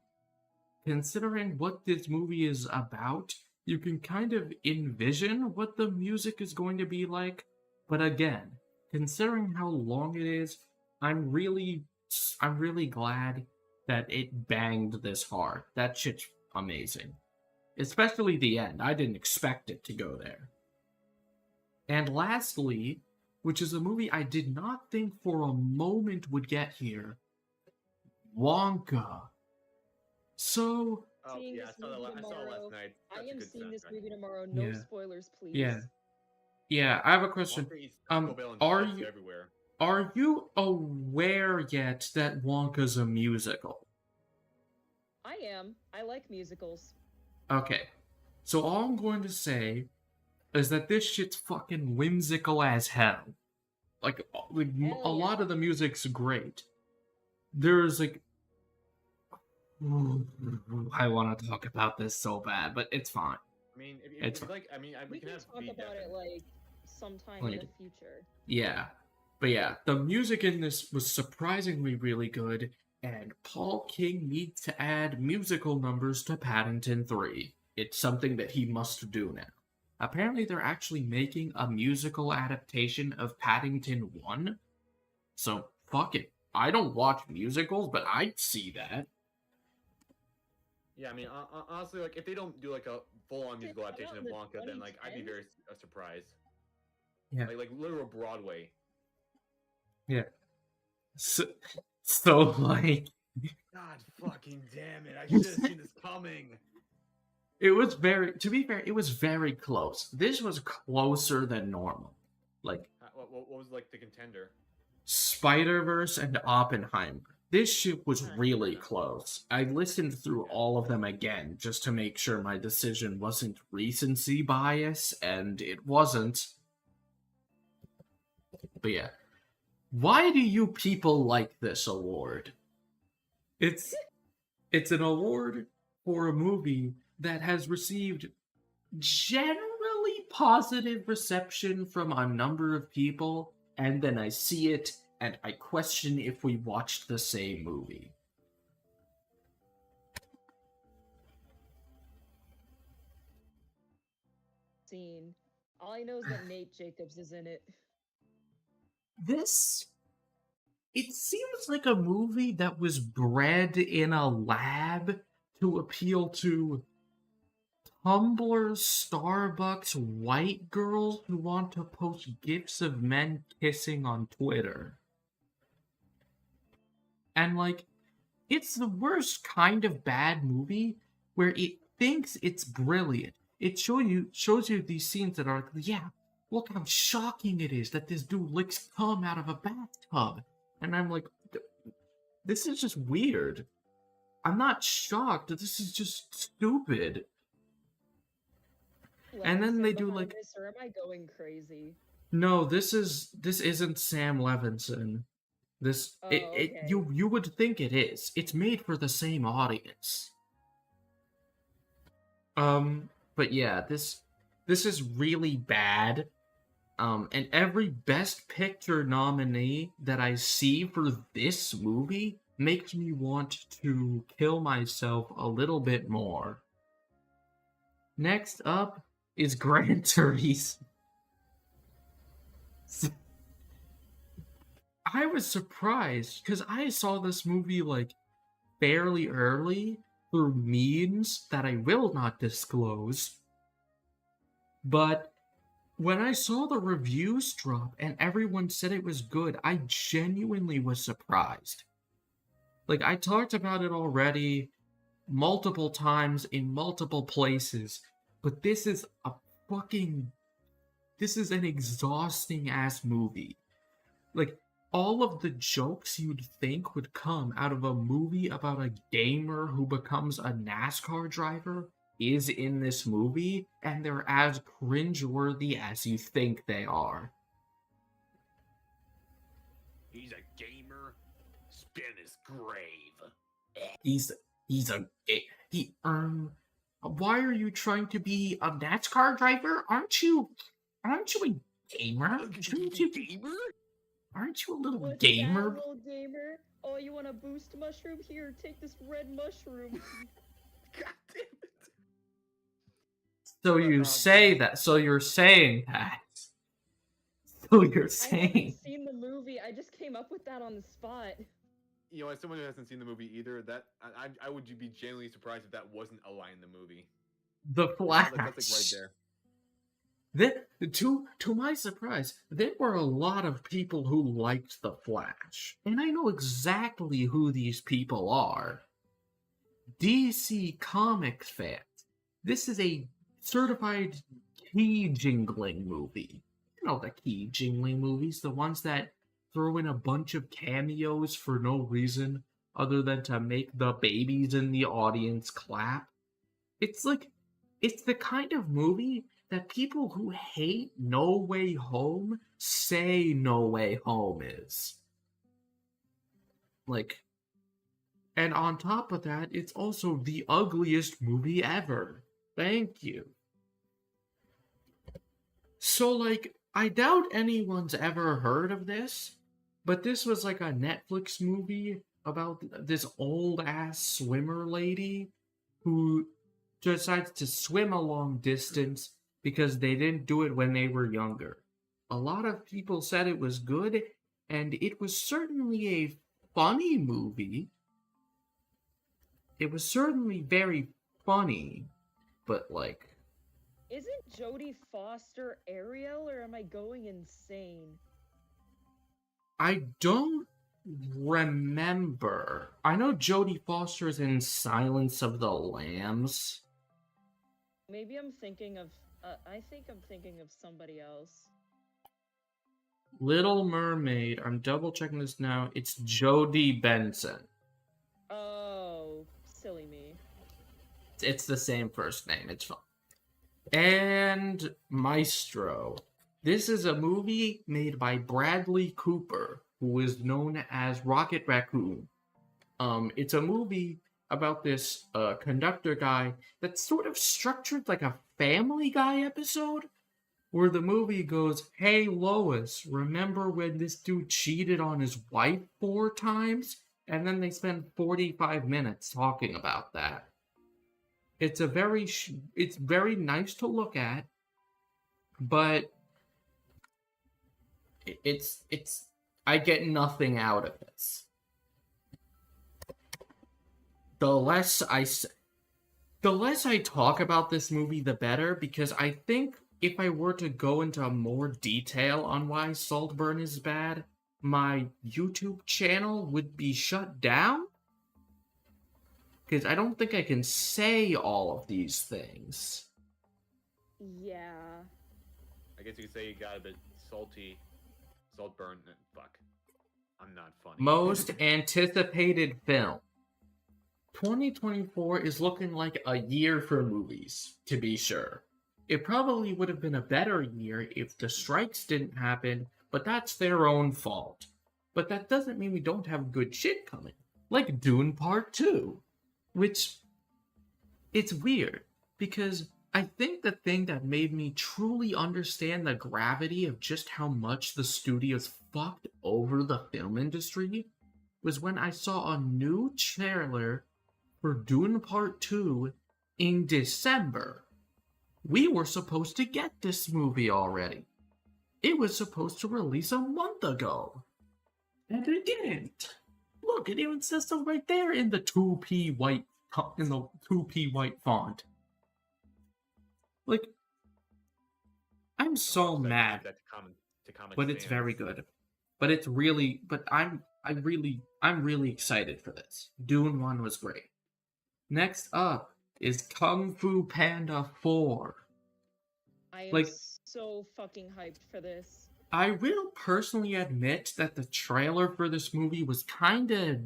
Considering what this movie is about, you can kind of envision what the music is going to be like. But again, considering how long it is, I'm really glad that it banged this hard. That shit's amazing. Especially the end. I didn't expect it to go there. And lastly, which is a movie I did not think for a moment would get here, Wonka. So, Oh Seeing yeah, I this saw that. movie I saw it last tomorrow. night. I Such a am good seeing this soundtrack. movie tomorrow. No Yeah. spoilers, please. yeah, I have a question. Wonka eats Taco Um, Bell and are shits you everywhere. are you aware yet that Wonka's a musical? I am. I like musicals. Okay, so all I'm going to say is that this shit's fucking whimsical as hell. Like Hell a lot yeah. of the music's great. There's like I want to talk about this so bad, but it's fine. I mean, It's if you like, I mean, we We can can have talk V about it Devin. like sometime in Like- the future. Yeah. But yeah, the music in this was surprisingly really good, and Paul King needs to add musical numbers to Paddington 3. It's something that he must do now. Apparently, they're actually making a musical adaptation of Paddington 1. So, fuck it. I don't watch musicals, but I'd see that. Yeah, I mean, honestly, like if they don't do like a full-on Did musical it come adaptation out of in the Wonka, then like I'd be 2010s? very surprised. Yeah. Like literal Broadway. So like, God fucking damn it! I should have seen this coming. it was to be fair, it was very close. This was closer than normal. Like, What was like the contender? Spider-Verse and Oppenheimer. This shit was really close. I listened through all of them again just to make sure my decision wasn't recency bias, and it wasn't. But yeah. Why do you people like this award? It's an award for a movie that has received generally positive reception from a number of people, and then I see it and I question if we watched the same movie. Scene. All I know is that Nate Jacobs is in it. It seems like a movie that was bred in a lab to appeal to Tumblr, Starbucks, white girls who want to post gifs of men kissing on Twitter. And like, it's the worst kind of bad movie where it thinks it's brilliant. It shows you these scenes that are like, yeah, look how shocking it is that this dude licks cum out of a bathtub. And I'm like, this is just weird. I'm not shocked. This is just stupid. And then they do, Behind like- this, or am I going crazy? No, this isn't Sam Levinson. Okay. You would think it is. It's made for the same audience. But yeah, this is really bad. And every Best Picture nominee that I see for this movie makes me want to kill myself a little bit more. Next up is Gran Turismo. I was surprised because I saw this movie like fairly early through means that I will not disclose. But when I saw the reviews drop and everyone said it was good, I genuinely was surprised. Like, I talked about it already multiple times in multiple places, but this is an exhausting ass movie. Like, all of the jokes you'd think would come out of a movie about a gamer who becomes a NASCAR driver is in this movie, and they're as cringeworthy as you think they are. He's a gamer. Spin his grave. He's a he Why are you trying to be a NASCAR driver? Aren't you a gamer? Shouldn't you be? Gamer? Aren't you a little What's gamer? that, little gamer? Oh, you want a boost mushroom? Here, take this red mushroom. God damn it. So you say that. So you're saying that. So you're I saying. haven't seen the movie. I just came up with that on the spot. You know, as someone who hasn't seen the movie either, that I would be genuinely surprised if that wasn't a line in the movie. The Flash. That's like right there. To my surprise, there were a lot of people who liked The Flash. And I know exactly who these people are. DC Comics fans. This is a certified key jingling movie. You know the key jingling movies, the ones that throw in a bunch of cameos for no reason other than to make the babies in the audience clap. It's the kind of movie that people who hate No Way Home say No Way Home is. Like, and on top of that, it's also the ugliest movie ever. Thank you. So, like, I doubt anyone's ever heard of this, but this was like a Netflix movie about this old-ass swimmer lady who decides to swim a long distance because they didn't do it when they were younger. A lot of people said it was good, and it was certainly a funny movie. It was certainly very funny, but like... Isn't Jodie Foster Ariel, or am I going insane? I don't remember. I know Jodie Foster's in Silence of the Lambs. Maybe I'm thinking of... I think I'm thinking of somebody else. Little Mermaid. I'm double checking this now. It's Jodie Benson. Oh, silly me. It's the same first name. It's fine. And Maestro. This is a movie made by Bradley Cooper, who is known as Rocket Raccoon. It's a movie about this conductor guy that's sort of structured like a Family Guy episode, where the movie goes, "Hey Lois, remember when this dude cheated on his wife 4 times?" And then they spend 45 minutes talking about that. It's it's very nice to look at, but I get nothing out of this. The less I talk about this movie, the better, because I think if I were to go into more detail on why Saltburn is bad, my YouTube channel would be shut down. Because I don't think I can say all of these things. Yeah. I guess you could say you got a bit salty. Saltburn. Fuck. I'm not funny. Most anticipated film. 2024 is looking like a year for movies, to be sure. It probably would have been a better year if the strikes didn't happen, but that's their own fault. But that doesn't mean we don't have good shit coming. Like Dune Part 2. Which, it's weird, because I think the thing that made me truly understand the gravity of just how much the studios fucked over the film industry was when I saw a new trailer for Dune Part 2 in December. We were supposed to get this movie already. It was supposed to release a month ago. And it didn't. look, it even says so right there in the 2p white font. Like, I'm so mad, That to comics but it's very fans. good. But it's really, but I'm really excited for this. Dune 1 was great. Next up is Kung Fu Panda 4. I am Like, so fucking hyped for this. I will personally admit that the trailer for this movie was kind of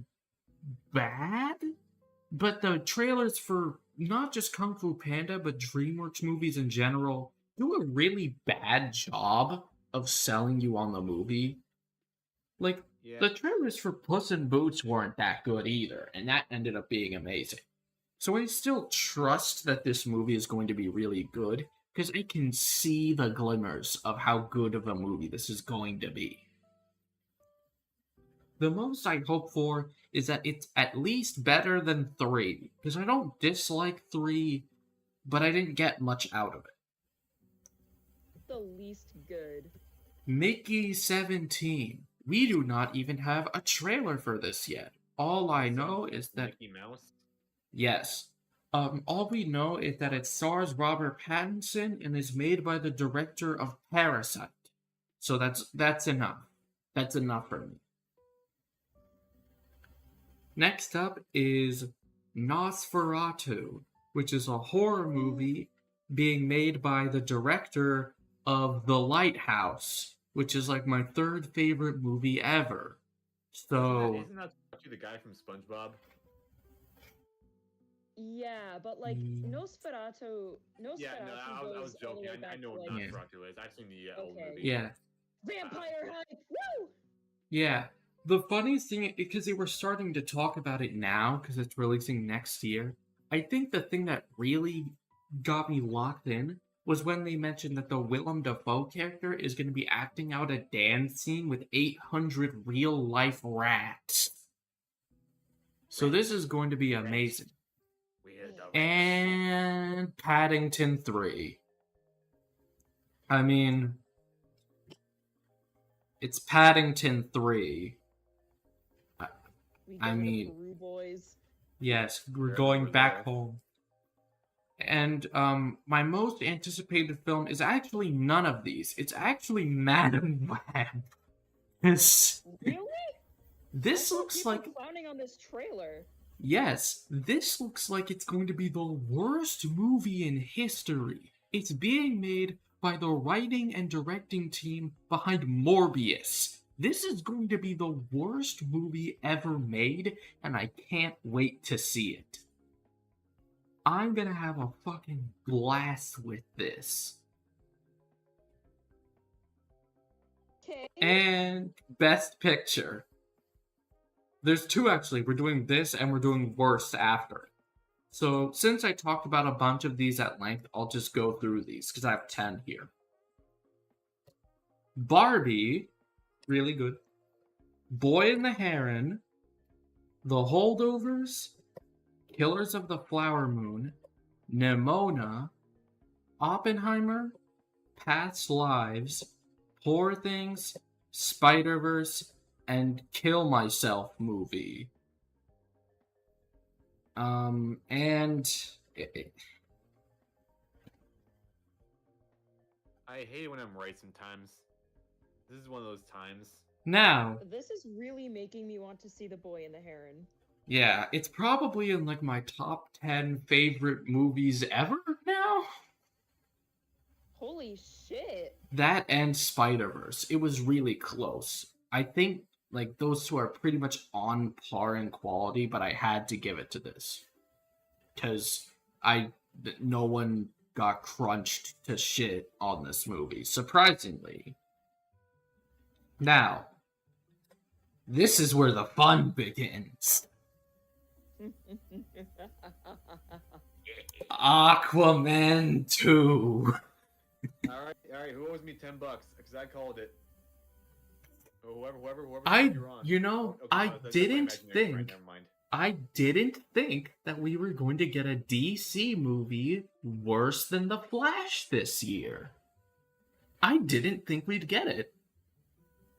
bad, but the trailers for not just Kung Fu Panda, but DreamWorks movies in general do a really bad job of selling you on the movie. Like, Yeah. the trailers for Puss in Boots weren't that good either, and that ended up being amazing. So I still trust that this movie is going to be really good, because I can see the glimmers of how good of a movie this is going to be. The most I hope for is that it's at least better than 3, because I don't dislike 3, but I didn't get much out of it. The least good. Mickey 17. We do not even have a trailer for this yet. All I know is that Mickey Mouse. yes. All we know is that it stars Robert Pattinson and is made by the director of Parasite. So that's enough. That's enough for me. Next up is Nosferatu, which is a horror movie being made by the director of The Lighthouse, which is like my third favorite movie ever. So Isn't that the guy from SpongeBob? Yeah, but like Nosferatu Yeah, no, I was goes all the joking. way I back know to, what like, Yeah. Nosferatu is. I've seen the old Okay. movie. yeah. vampire hype. Woo! Yeah. The funniest thing, because they were starting to talk about it now, because it's releasing next year, I think the thing that really got me locked in was when they mentioned that the Willem Dafoe character is going to be acting out a dance scene with 800 real-life rats. So this is going to be amazing. And Paddington 3. I mean, it's Paddington 3. We I go mean- to Peru, boys. Yes, we're Where going we're back there. home. And my most anticipated film is actually none of these. It's actually Madam Web. This Really? this I saw looks people like clowning on this trailer. yes, this looks like it's going to be the worst movie in history. It's being made by the writing and directing team behind Morbius. This is going to be the worst movie ever made, and I can't wait to see it. I'm gonna have a fucking blast with this. Okay. And Best Picture. There's two actually. We're doing this and we're doing worst after. So since I talked about a bunch of these at length, I'll just go through these because I have 10 here. Barbie, really good. Boy and the Heron, The Holdovers, Killers of the Flower Moon, Nimona, Oppenheimer, Past Lives, Poor Things, Spider-Verse, and Kill Myself movie. I hate it when I'm right sometimes. This is one of those times. Now, This is really making me want to see The Boy and the Heron. yeah, it's probably in like my top 10 favorite movies ever now. Holy shit. That and Spider-Verse. It was really close. I think like those two are pretty much on par in quality, but I had to give it to this. Cause no one got crunched to shit on this movie, surprisingly. Now, this is where the fun begins. Aquaman 2. Alright, who owes me $10? Because I called it. Whoever you're on. You know, Okay, I no, that's my didn't imaginary friend, think, never mind. I didn't think that we were going to get a DC movie worse than The Flash this year. I didn't think we'd get it.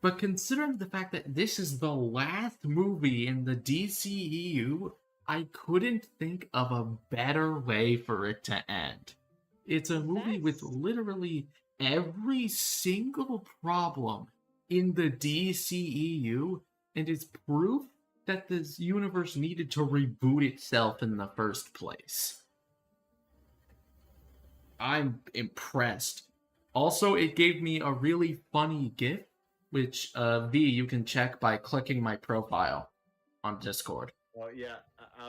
But considering the fact that this is the last movie in the DCEU, I couldn't think of a better way for it to end. It's a movie with That's- literally every single problem in the DCEU, and it's proof that this universe needed to reboot itself in the first place. I'm impressed. Also, it gave me a really funny GIF, which V you can check by clicking my profile on Discord. Well, yeah.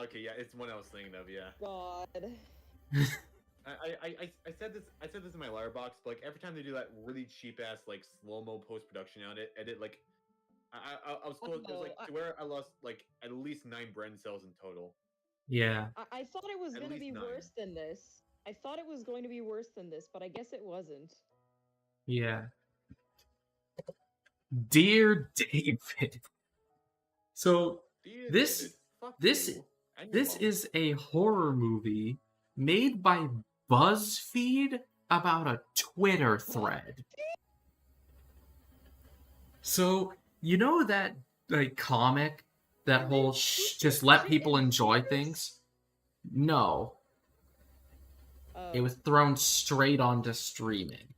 Okay, yeah, it's one I was thinking of. Yeah. God. I said this. I said this in my letterbox. But like every time they do that really cheap ass like slow mo post production on it, edit like I was close. It was like to where I lost like at least 9 brain cells in total. Yeah. I thought it was At gonna least be 9. worse than this. I thought it was going to be worse than this, but I guess it wasn't. Yeah. Dear David. So Dear This- David, fuck this- you and your this mom. is a horror movie made by BuzzFeed about a Twitter thread. So, you know that like comic, that And they whole put just the let shit people in enjoy theaters? things? No, Oh. it was thrown straight onto streaming.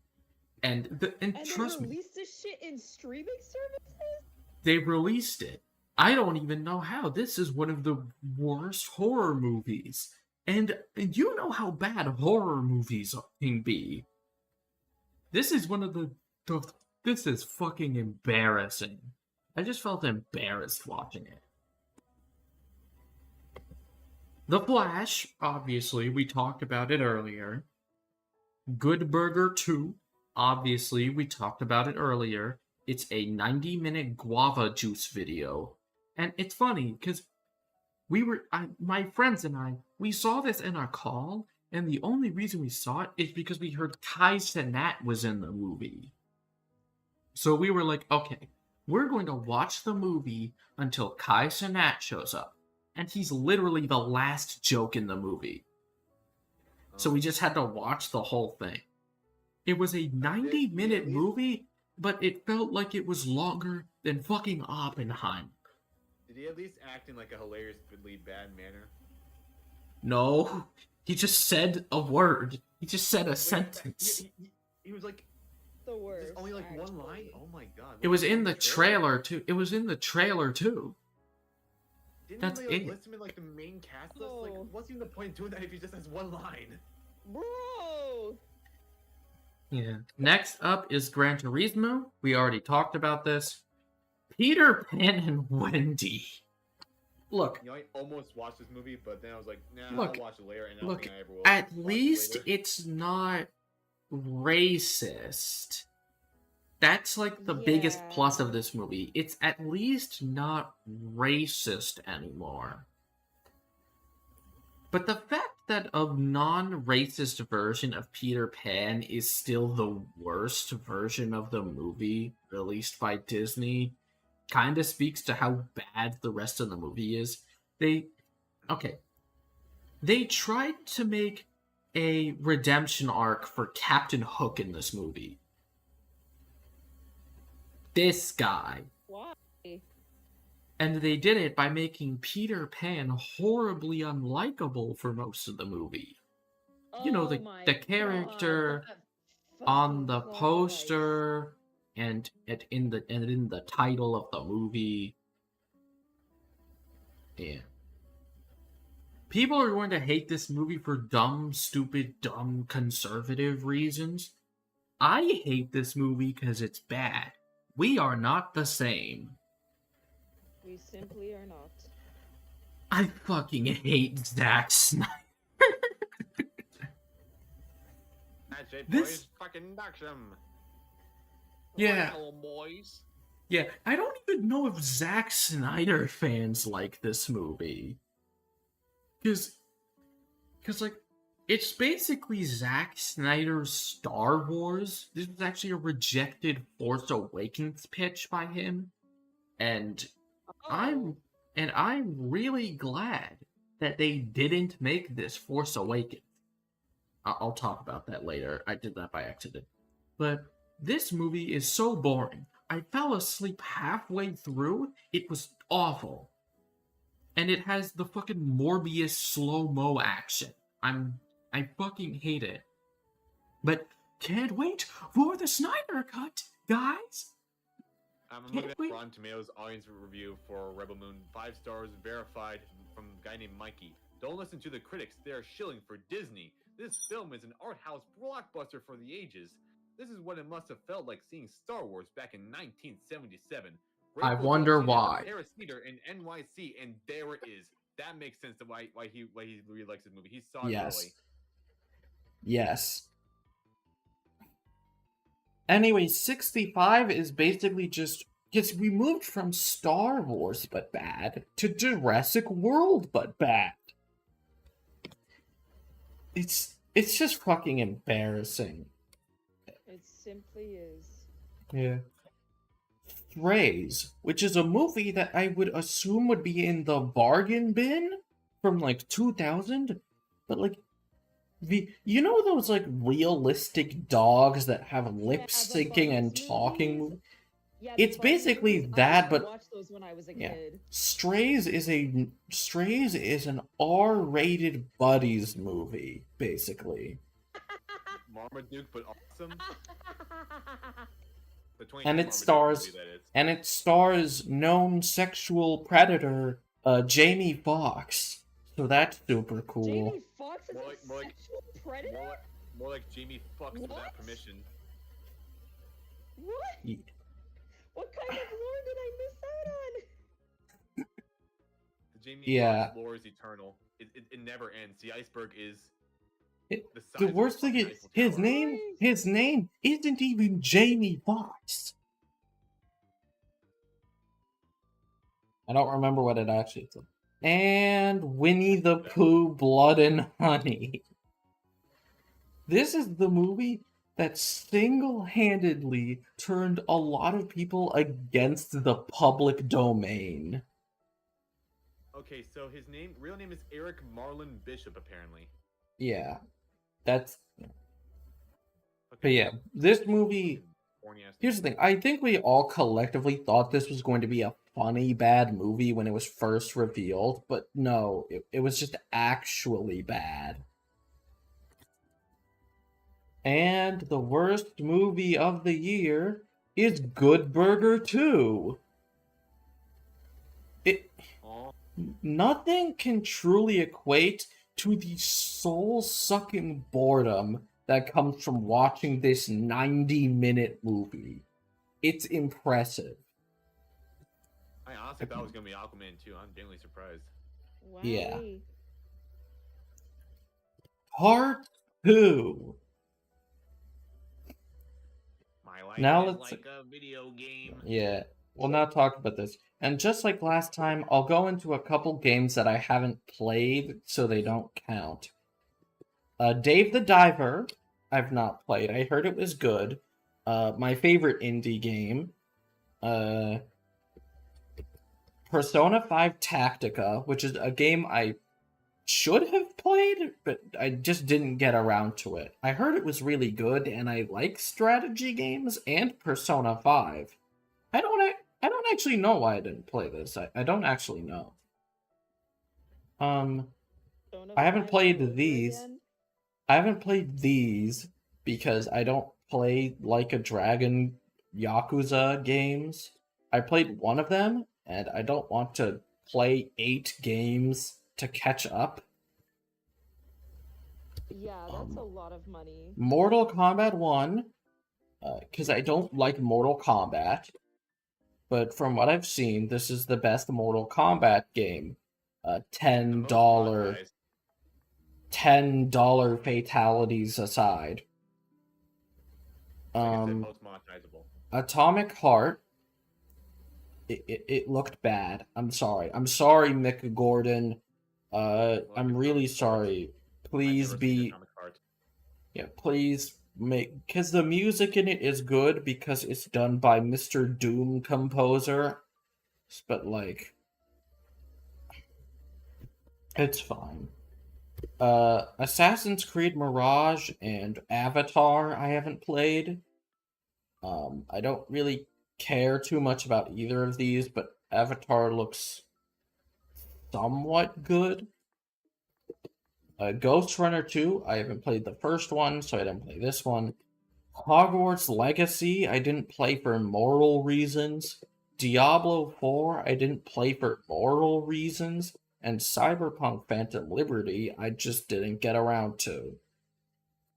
And And trust they me, released this shit in streaming services? they released it. I don't even know how. This is one of the worst horror movies. And you know how bad horror movies can be. This is one of the this is fucking embarrassing. I just felt embarrassed watching it. The Flash, obviously, we talked about it earlier. Good Burger 2, obviously, we talked about it earlier. It's a 90-minute guava juice video. And it's funny, because my friends and I, we saw this in our call, and the only reason we saw it is because we heard Kai Cenat was in the movie. So we were like, okay, we're going to watch the movie until Kai Cenat shows up. And he's literally the last joke in the movie. So we just had to watch the whole thing. It was a 90-minute movie, but it felt like it was longer than fucking Oppenheimer. Did he at least act in like a hilariously bad manner? No, he just said a word. He just said a sentence. He was like, The worst. there's only like one line. actually. Oh my god! It was in the trailer too. It was in the trailer too. Didn't That's they like, it. list him in like the main cast list? Like, Oh. what's even the point in doing that if he just has one line? Bro! Yeah. Next up is Gran Turismo. We already talked about this. Peter Pan and Wendy. Look, You know, I almost watched this movie, but then I was like, nah, Look, I'll watch it later, and I don't look, think I ever will. at watch it least later. it's not racist. That's like the biggest Yeah. plus of this movie. It's at least not racist anymore. But the fact that a non-racist version of Peter Pan is still the worst version of the movie released by Disney kind of speaks to how bad the rest of the movie is. They tried to make a redemption arc for Captain Hook in this movie. This guy. Why? And they did it by making Peter Pan horribly unlikable for most of the movie. You know, Oh my the character God, that on the fucking poster and in the title of the movie. Yeah. People are going to hate this movie for dumb, stupid, dumb, conservative reasons. I hate this movie because it's bad. We are not the same. We simply are not. I fucking hate Zack Snyder. That's it, This- boys. Fucking ducks 'em. Yeah. Hello, boys. Yeah, I don't even know if Zack Snyder fans like this movie. Because like, it's basically Zack Snyder's Star Wars. This was actually a rejected Force Awakens pitch by him. And Oh, I'm really glad that they didn't make this Force Awakens. I'll talk about that later. I did that by accident. But this movie is so boring. I fell asleep halfway through. It was awful. And it has the fucking Morbius slow-mo action. I fucking hate it. But can't wait for the Snyder Cut, guys. I'm Can't looking at wait. Rotten Tomatoes audience review for Rebel Moon. 5 stars, verified from a guy named Mikey. Don't listen to the critics. They are shilling for Disney. This film is an art house blockbuster for the ages. This is what it must have felt like seeing Star Wars back in 1977. I Grateful wonder Dead seen it at the why. Paris Theater in NYC, and there it is. That makes sense to why he really likes this movie. He saw it Yes. early. Yes. Anyway, 65 is basically just because we moved from Star Wars but bad to Jurassic World but bad. It's just fucking embarrassing. It simply is. Yeah. Strays, which is a movie that I would assume would be in the bargain bin from like 2000, but like you know those like realistic dogs that have lip the syncing and Bugs talking movies? Yeah, It's the Bugs basically movies, that, I used to but- watch those when I was a yeah. kid. Strays is an R-rated buddies movie, basically. Marmaduke, but awesome. The 2010 And it Marmaduke stars- movie, that is. And it stars known sexual predator Jamie Foxx. So that's super cool. Jamie Foxx is More a like- sexual predator? More like Jamie fucks without What? permission. What? Ye- What kind of lore did I miss out on? The Jamie Yeah. Foxx lore is eternal. It never ends. The iceberg is It- the size The of worst a thing fucking is Eiffel his Tower. name isn't even Jamie Foxx. I don't remember what it actually is. And Winnie the Pooh, Blood and Honey. This is the movie that single-handedly turned a lot of people against the public domain. Okay, so his real name is Eric Marlon Bishop, apparently. Yeah. That's... But Okay, yeah, this movie... fucking corny-ass Here's the thing. I think we all collectively thought this was going to be a funny bad movie when it was first revealed, but no, it was just actually bad. And the worst movie of the year is Good Burger 2. Aw, Nothing can truly equate to the soul-sucking boredom that comes from watching this 90-minute movie. It's impressive. I honestly thought it was gonna be Aquaman too. I'm genuinely surprised. Wow. Yeah. Part 2. My life Now is let's- like a video game. Yeah, we'll now talk about this. And just like last time, I'll go into a couple games that I haven't played, so they don't count. Dave the Diver, I've not played. I heard it was good. My favorite indie game. Persona 5 Tactica, which is a game I should have played, but I just didn't get around to it. I heard it was really good, and I like strategy games and Persona 5. I don't actually know why I didn't play this. I don't actually know. Don't I haven't apply played all over these. again? I haven't played these because I don't play Like a Dragon Yakuza games. I played one of them, and I don't want to play 8 games to catch up. Yeah, that's a lot of money. Mortal Kombat 1, because I don't like Mortal Kombat. But from what I've seen, this is the best Mortal Kombat game. The $10 most monetized. $10 fatalities aside. Like I said, most monetizable. Atomic Heart. It looked bad. I'm sorry. I'm sorry, Mick Gordon. I'm really sorry. Please I've never seen be Atomic Heart. yeah. Please make because the music in it is good because it's done by Mr. Doom composer. But like, it's fine. Assassin's Creed Mirage and Avatar I haven't played. I don't really care too much about either of these, but Avatar looks somewhat good. Ghost Runner 2, I haven't played the first one, so I didn't play this one. Hogwarts Legacy, I didn't play for moral reasons. Diablo 4, I didn't play for moral reasons. And Cyberpunk Phantom Liberty, I just didn't get around to.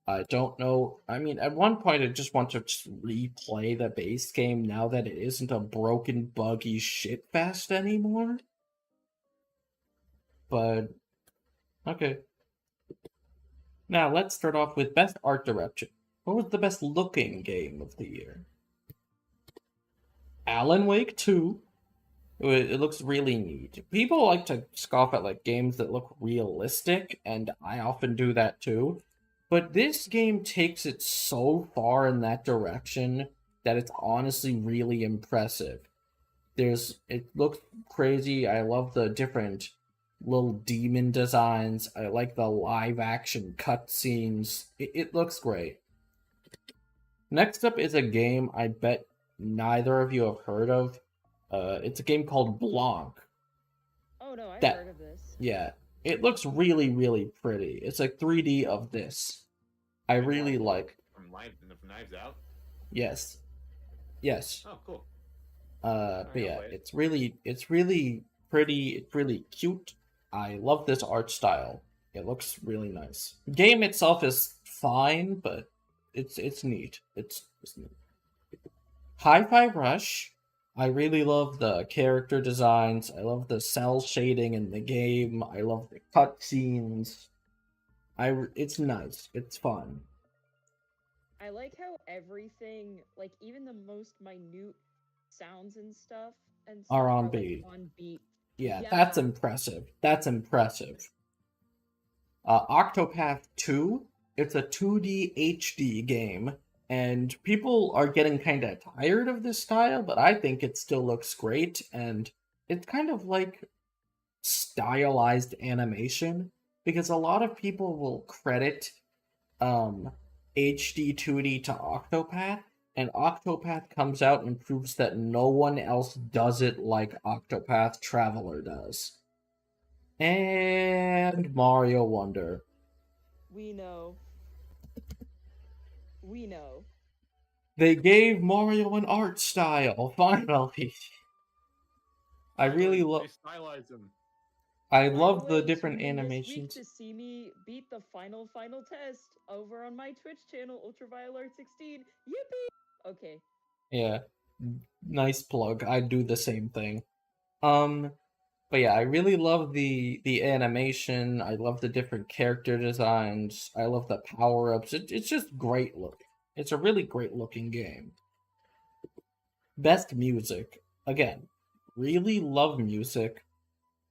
I don't know. I mean, at one point, I just want to just replay the base game now that it isn't a broken, buggy shitfest anymore. But, okay. Now, let's start off with Best Art Direction. What was the best looking game of the year? Alan Wake 2. It looks really neat. People like to scoff at like games that look realistic, and I often do that too. But this game takes it so far in that direction that it's honestly really impressive. It looks crazy. I love the different little demon designs. I like the live action cutscenes. It looks great. Next up is a game I bet neither of you have heard of. It's a game called Blanc. Oh no, I've That- heard of this. Yeah, it looks really, really pretty. It's like 3D of this. I really like. From Knives Out. Yes. Oh, cool. But yeah, play it. it's really pretty. It's really cute. I love this art style. It looks really nice. The game itself is fine, but it's neat. It's neat. Hi-Fi Rush. I really love the character designs. I love the cell shading in the game. I love the cutscenes. It's nice. It's fun. I like how everything, like even the most minute sounds and stuff, Are on like, beat. on beat. Yeah, Yeah. that's impressive. That's impressive. Octopath 2, it's a 2D HD game, and people are getting kind of tired of this style, but I think it still looks great, and it's kind of like stylized animation, because a lot of people will credit HD 2D to Octopath, and Octopath comes out and proves that no one else does it like Octopath Traveler does. And Mario Wonder. We know. We know. They gave Mario an art style, finally. I really love. They stylized them. I By love the way, different tune in this week animations. to see me beat the final test over on my Twitch channel, Ultraviolet16. Yippee! Okay. Yeah, nice plug. I do the same thing. But yeah, I really love the animation. I love the different character designs. I love the power ups. It's just great looking. It's a really great looking game. Best music. Again, really love music,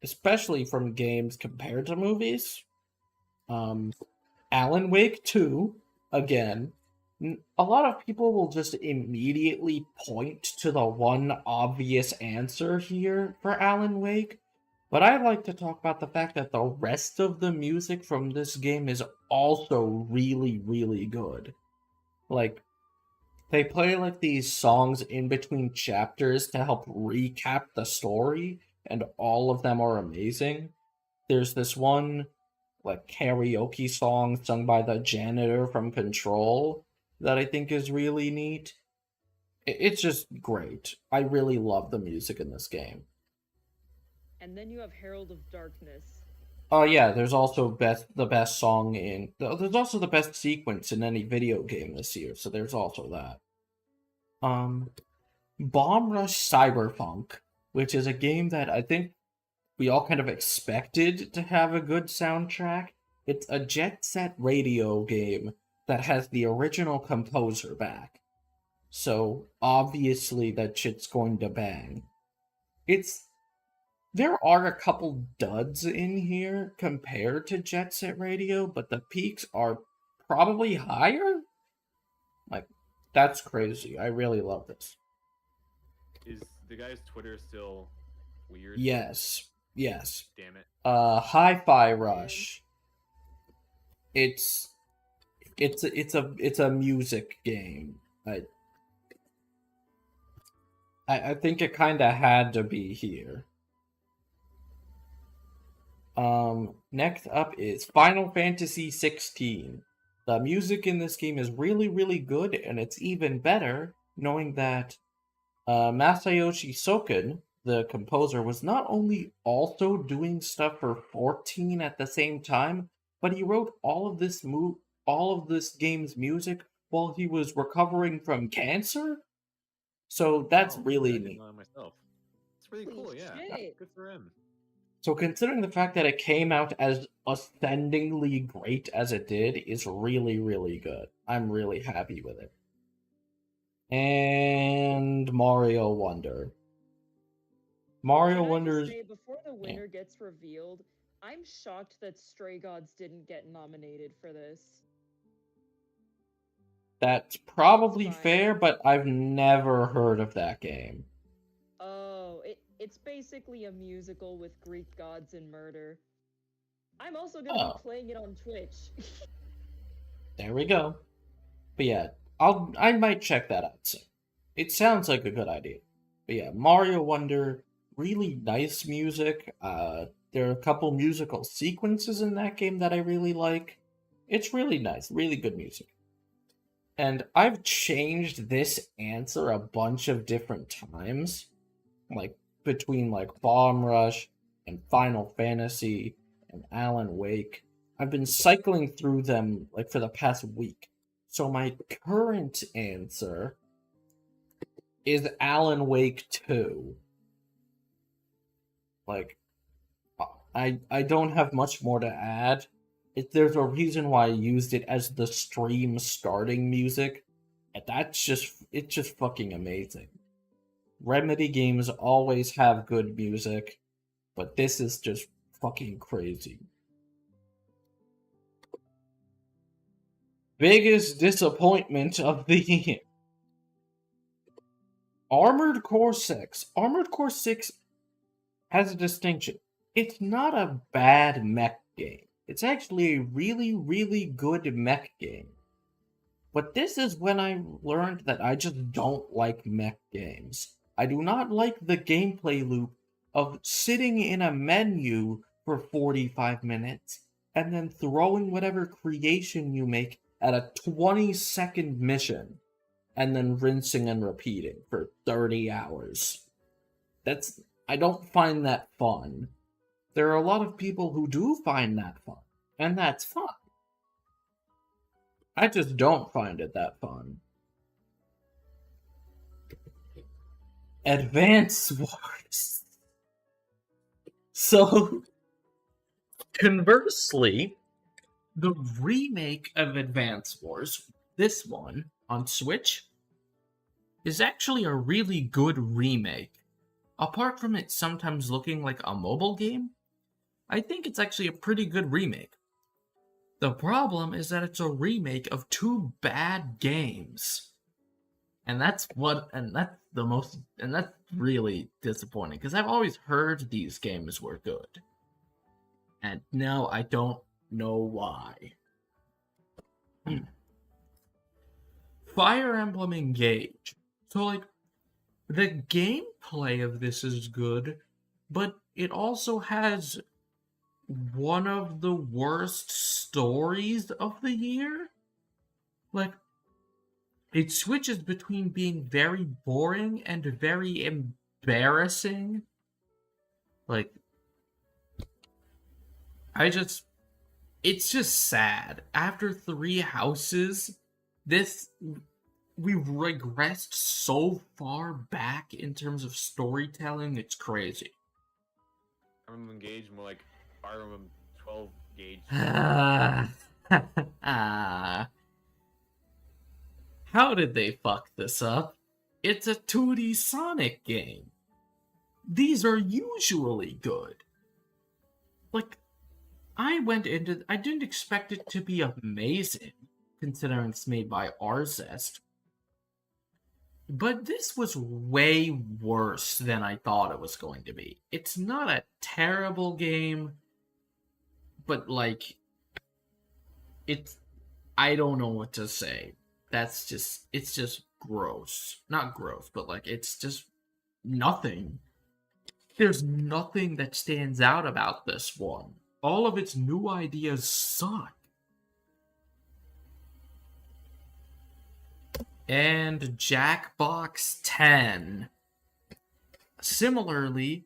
especially from games compared to movies. Alan Wake 2, again. A lot of people will just immediately point to the one obvious answer here for Alan Wake, but I like to talk about the fact that the rest of the music from this game is also really, really good. Like, they play like these songs in between chapters to help recap the story, and all of them are amazing. There's this one like karaoke song sung by the janitor from Control that I think is really neat. It's just great. I really love the music in this game. And then you have Herald of Darkness. Oh yeah, there's also the best song in. There's also the best sequence in any video game this year, so there's also that. Bomb Rush Cyberpunk, which is a game that I think we all kind of expected to have a good soundtrack. It's a Jet Set Radio game that has the original composer back. So obviously that shit's going to bang. There are a couple duds in here compared to Jet Set Radio, but the peaks are probably higher? Like, that's crazy. I really love this. Is the guy's Twitter still weird? Yes. Damn it. Hi-Fi Rush. It's a music game. I think it kind of had to be here. Next up is Final Fantasy 16. The music in this game is really, really good, and it's even better knowing that Masayoshi Soken, the composer, was not only also doing stuff for 14 at the same time, but he wrote all of this game's music while he was recovering from cancer. So that's Oh, really I didn't neat. know that myself. It's really cool, Holy yeah. shit. Good for him. So considering the fact that it came out as ascendingly great as it did is really, really good. I'm really happy with it. And Mario Wonder. Mario Can I Wonder's just say, before the winner gets revealed, I'm shocked that Stray Gods didn't get nominated for this. That's probably fine. fair, but I've never heard of that game. Oh, it's basically a musical with Greek gods and murder. I'm also gonna Oh. be playing it on Twitch. There we go. But yeah, I might check that out soon. It sounds like a good idea. But yeah, Mario Wonder, really nice music. There are a couple musical sequences in that game that I really like. It's really nice, really good music. And I've changed this answer a bunch of different times, like between like Bomb Rush and Final Fantasy and Alan Wake. I've been cycling through them like for the past week. So my current answer is Alan Wake 2. Like, I don't have much more to add. There's a reason why I used it as the stream starting music, and it's just fucking amazing. Remedy games always have good music, but this is just fucking crazy. Biggest disappointment of the year. Armored Core 6. Armored Core 6 has a distinction. It's not a bad mech game. It's actually a really, really good mech game. But this is when I learned that I just don't like mech games. I do not like the gameplay loop of sitting in a menu for 45 minutes and then throwing whatever creation you make at a 20-second mission and then rinsing and repeating for 30 hours. I don't find that fun. There are a lot of people who do find that fun, and that's fun. I just don't find it that fun. Advance Wars. So, conversely, the remake of Advance Wars, this one on Switch, is actually a really good remake. Apart from it sometimes looking like a mobile game, I think it's actually a pretty good remake. The problem is that it's a remake of two bad games. And that's really disappointing, because I've always heard these games were good. And now I don't know why. Fire Emblem Engage. So, like, the gameplay of this is good, but it also has one of the worst stories of the year. Like, it switches between being very boring and very embarrassing. Like, it's just sad. After 3 houses, we've regressed so far back in terms of storytelling, it's crazy. Fire Emblem Engage, more like Fire Emblem 12 gauge. How did they fuck this up? It's a 2D Sonic game. These are usually good. Like, I didn't expect it to be amazing, considering it's made by Arzest. But this was way worse than I thought it was going to be. It's not a terrible game, but like, I don't know what to say. It's just gross. Not gross, but like, it's just nothing. There's nothing that stands out about this one. All of its new ideas suck. And Jackbox 10. Similarly,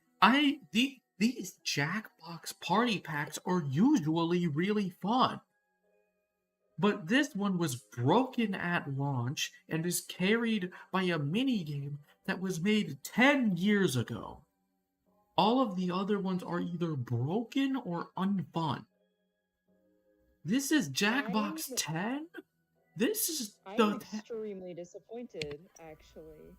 these Jackbox party packs are usually really fun. But this one was broken at launch and is carried by a minigame that was made 10 years ago. All of the other ones are either broken or unfun. This is Jackbox 10? This is I'm extremely disappointed, actually.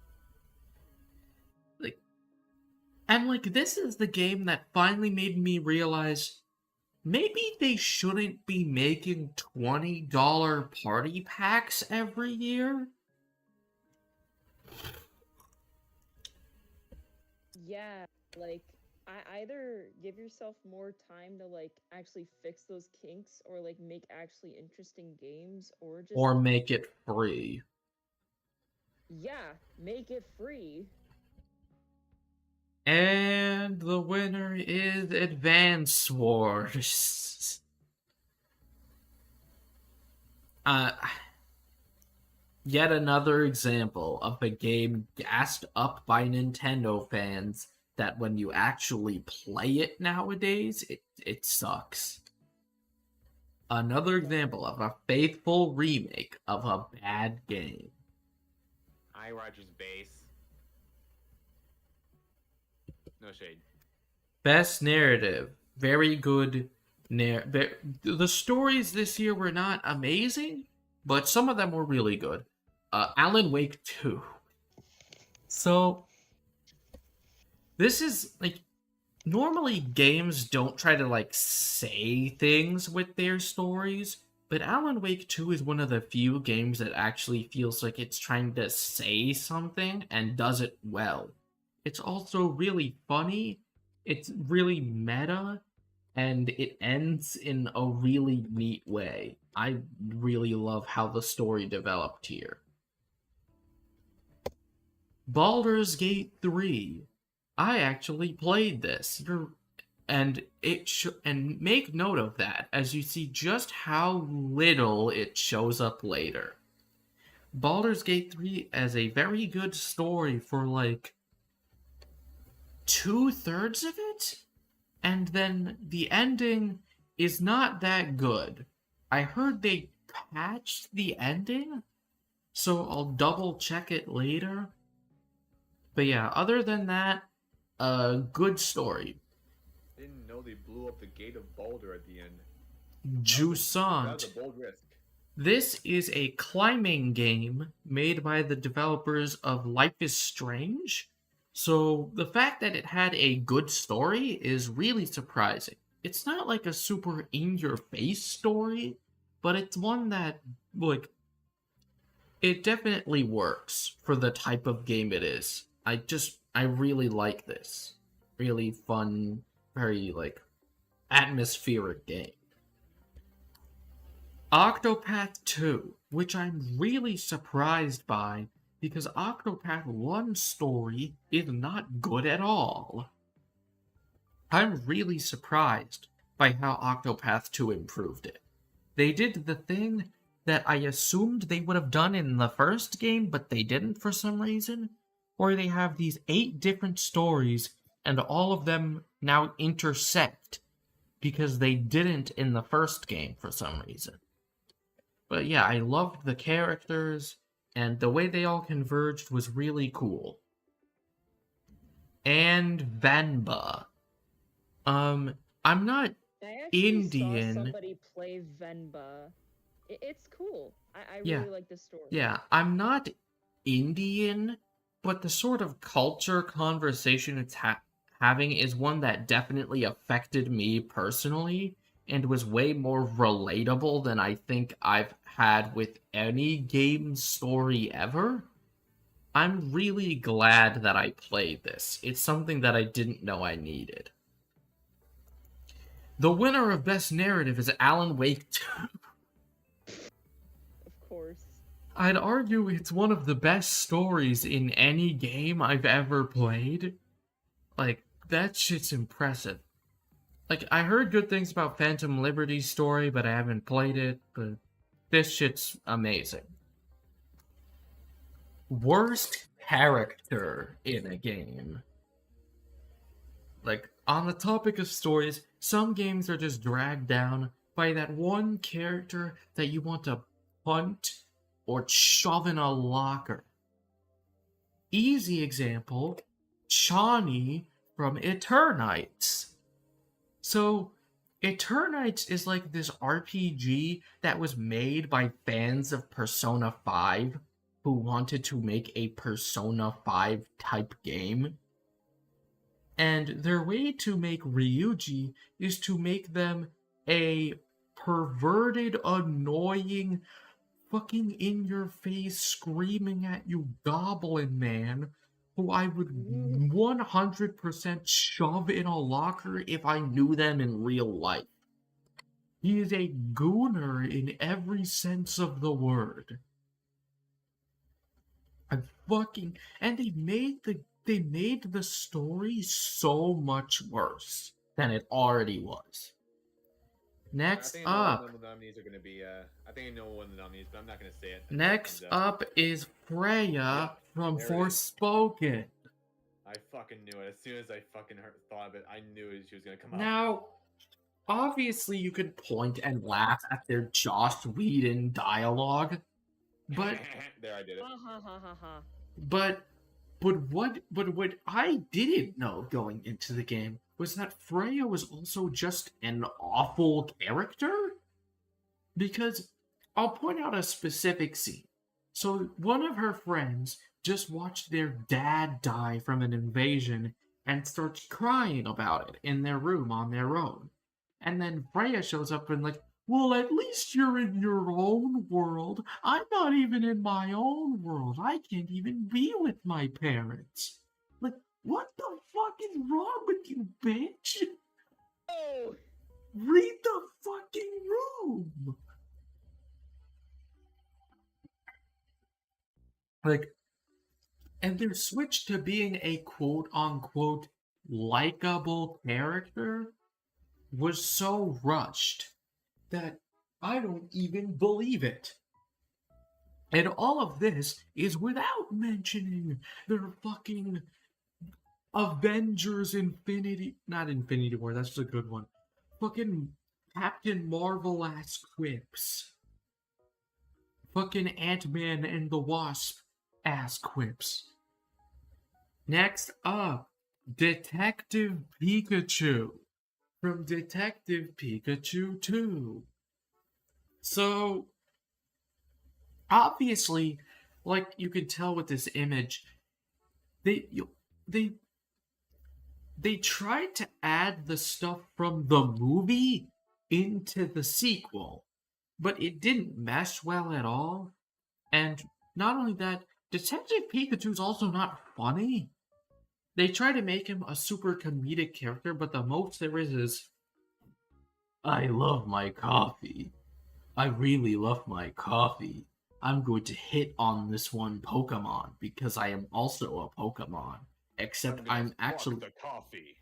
This is the game that finally made me realize maybe they shouldn't be making $20 party packs every year. Yeah, like, either give yourself more time to, like, actually fix those kinks, or, like, make actually interesting games, or just... Or make it free. Yeah, make it free. And the winner is Advance Wars. Yet another example of a game gassed up by Nintendo fans that when you actually play it nowadays, it sucks. Another example of a faithful remake of a bad game. Hi, Rogers Base. No shade. Best narrative. Very good. The stories this year were not amazing, but some of them were really good. Alan Wake 2. So, this is, like, normally games don't try to, like, say things with their stories, but Alan Wake 2 is one of the few games that actually feels like it's trying to say something and does it well. It's also really funny, it's really meta, and it ends in a really neat way. I really love how the story developed here. Baldur's Gate 3. I actually played this. And make note of that as you see just how little it shows up later. Baldur's Gate 3 has a very good story for like 2/3 of it, and then the ending is not that good. I heard they patched the ending, so I'll double check it later. But yeah, other than that, a good story. Didn't know they blew up the gate of Baldur at the end. Jusant. That was a bold risk. This is a climbing game made by the developers of Life is Strange. So the fact that it had a good story is really surprising. It's not like a super in-your-face story, but it's one that, like, it definitely works for the type of game it is. I really like this. Really fun, very, like, atmospheric game. Octopath 2, which I'm really surprised by, because Octopath 1's story is not good at all. I'm really surprised by how Octopath 2 improved it. They did the thing that I assumed they would have done in the first game, but they didn't for some reason, where they have these 8 different stories, and all of them now intersect, because they didn't in the first game for some reason. But yeah, I loved the characters, and the way they all converged was really cool. And Venba. I'm not I actually Indian. saw somebody play Venba. It's cool. I Yeah. really like the story. Yeah, I'm not Indian, but the sort of culture conversation it's having is one that definitely affected me personally and was way more relatable than I think I've had with any game story ever. I'm really glad that I played this. It's something that I didn't know I needed. The winner of Best Narrative is Alan Wake 2. Of course. I'd argue it's one of the best stories in any game I've ever played. Like, that shit's impressive. Like, I heard good things about Phantom Liberty's story, but I haven't played it, but this shit's amazing. Worst character in a game. Like, on the topic of stories, some games are just dragged down by that one character that you want to punt or shove in a locker. Easy example, Shawnee from Eternites. So, Eternites is like this RPG that was made by fans of Persona 5 who wanted to make a Persona 5 type game. And their way to make Ryuji is to make them a perverted, annoying, fucking in-your-face, screaming at you goblin man who I would 100% shove in a locker if I knew them in real life. He is a gooner in every sense of the word. And they made the story so much worse than it already was. Next up. I think I know what the nominees are going to be. I think I know one of the nominees, but I'm not going to say it. Next up is Freya from Forspoken. I fucking knew it. As soon as I fucking thought of it, I knew she was going to come up. Now, obviously you could point and laugh at their Joss Whedon dialogue, but there, I did it. But what I didn't know going into the game was that Freya was also just an awful character. Because I'll point out a specific scene. So one of her friends just watched their dad die from an invasion and starts crying about it in their room on their own. And then Freya shows up and like, well, at least you're in your own world. I'm not even in my own world. I can't even be with my parents. Like, what the fuck is wrong with you, bitch? Oh! Read the fucking room! Like, and their switch to being a quote-unquote likable character was so rushed that I don't even believe it. And all of this is without mentioning their fucking Avengers not Infinity War, that's a good one. Fucking Captain Marvel-ass quips. Fucking Ant-Man and the Wasp ass quips. Next up, Detective Pikachu from Detective Pikachu 2. So, obviously, like you can tell with this image, they tried to add the stuff from the movie into the sequel, but it didn't mesh well at all. And not only that, Detective Pikachu's also not funny. They try to make him a super comedic character, but the most there is, I love my coffee. I really love my coffee. I'm going to hit on this one Pokemon because I am also a Pokemon. Except I'm actually the coffee.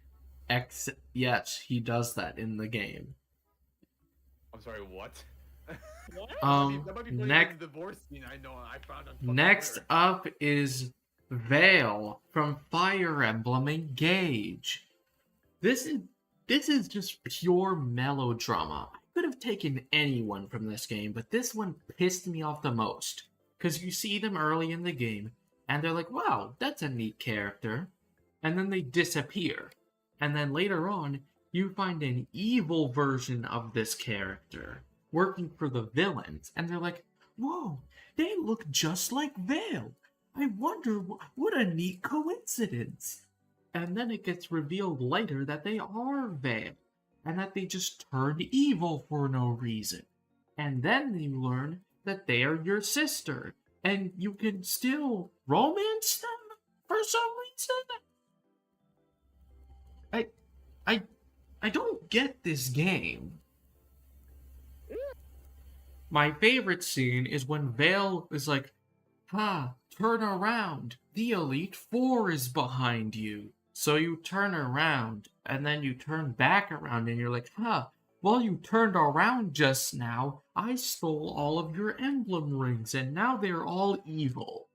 Yes, he does that in the game. I'm sorry, what? What? That might be the divorce scene I know I found on Next Twitter. up is Vale from Fire Emblem Engage. This is just pure melodrama. I could have taken anyone from this game, but this one pissed me off the most. Because you see them early in the game, and they're like, wow, that's a neat character. And then they disappear. And then later on, you find an evil version of this character working for the villains. And they're like, whoa, they look just like Vale. I wonder, what a neat coincidence. And then it gets revealed later that they are Vale. And that they just turned evil for no reason. And then you learn that they are your sister. And you can still romance them for some reason? I don't get this game. my favorite scene is when Vale is like, turn around. The Elite Four is behind you. So you turn around, and then you turn back around, and you're like, well, you turned around just now. I stole all of your emblem rings, and now they're all evil.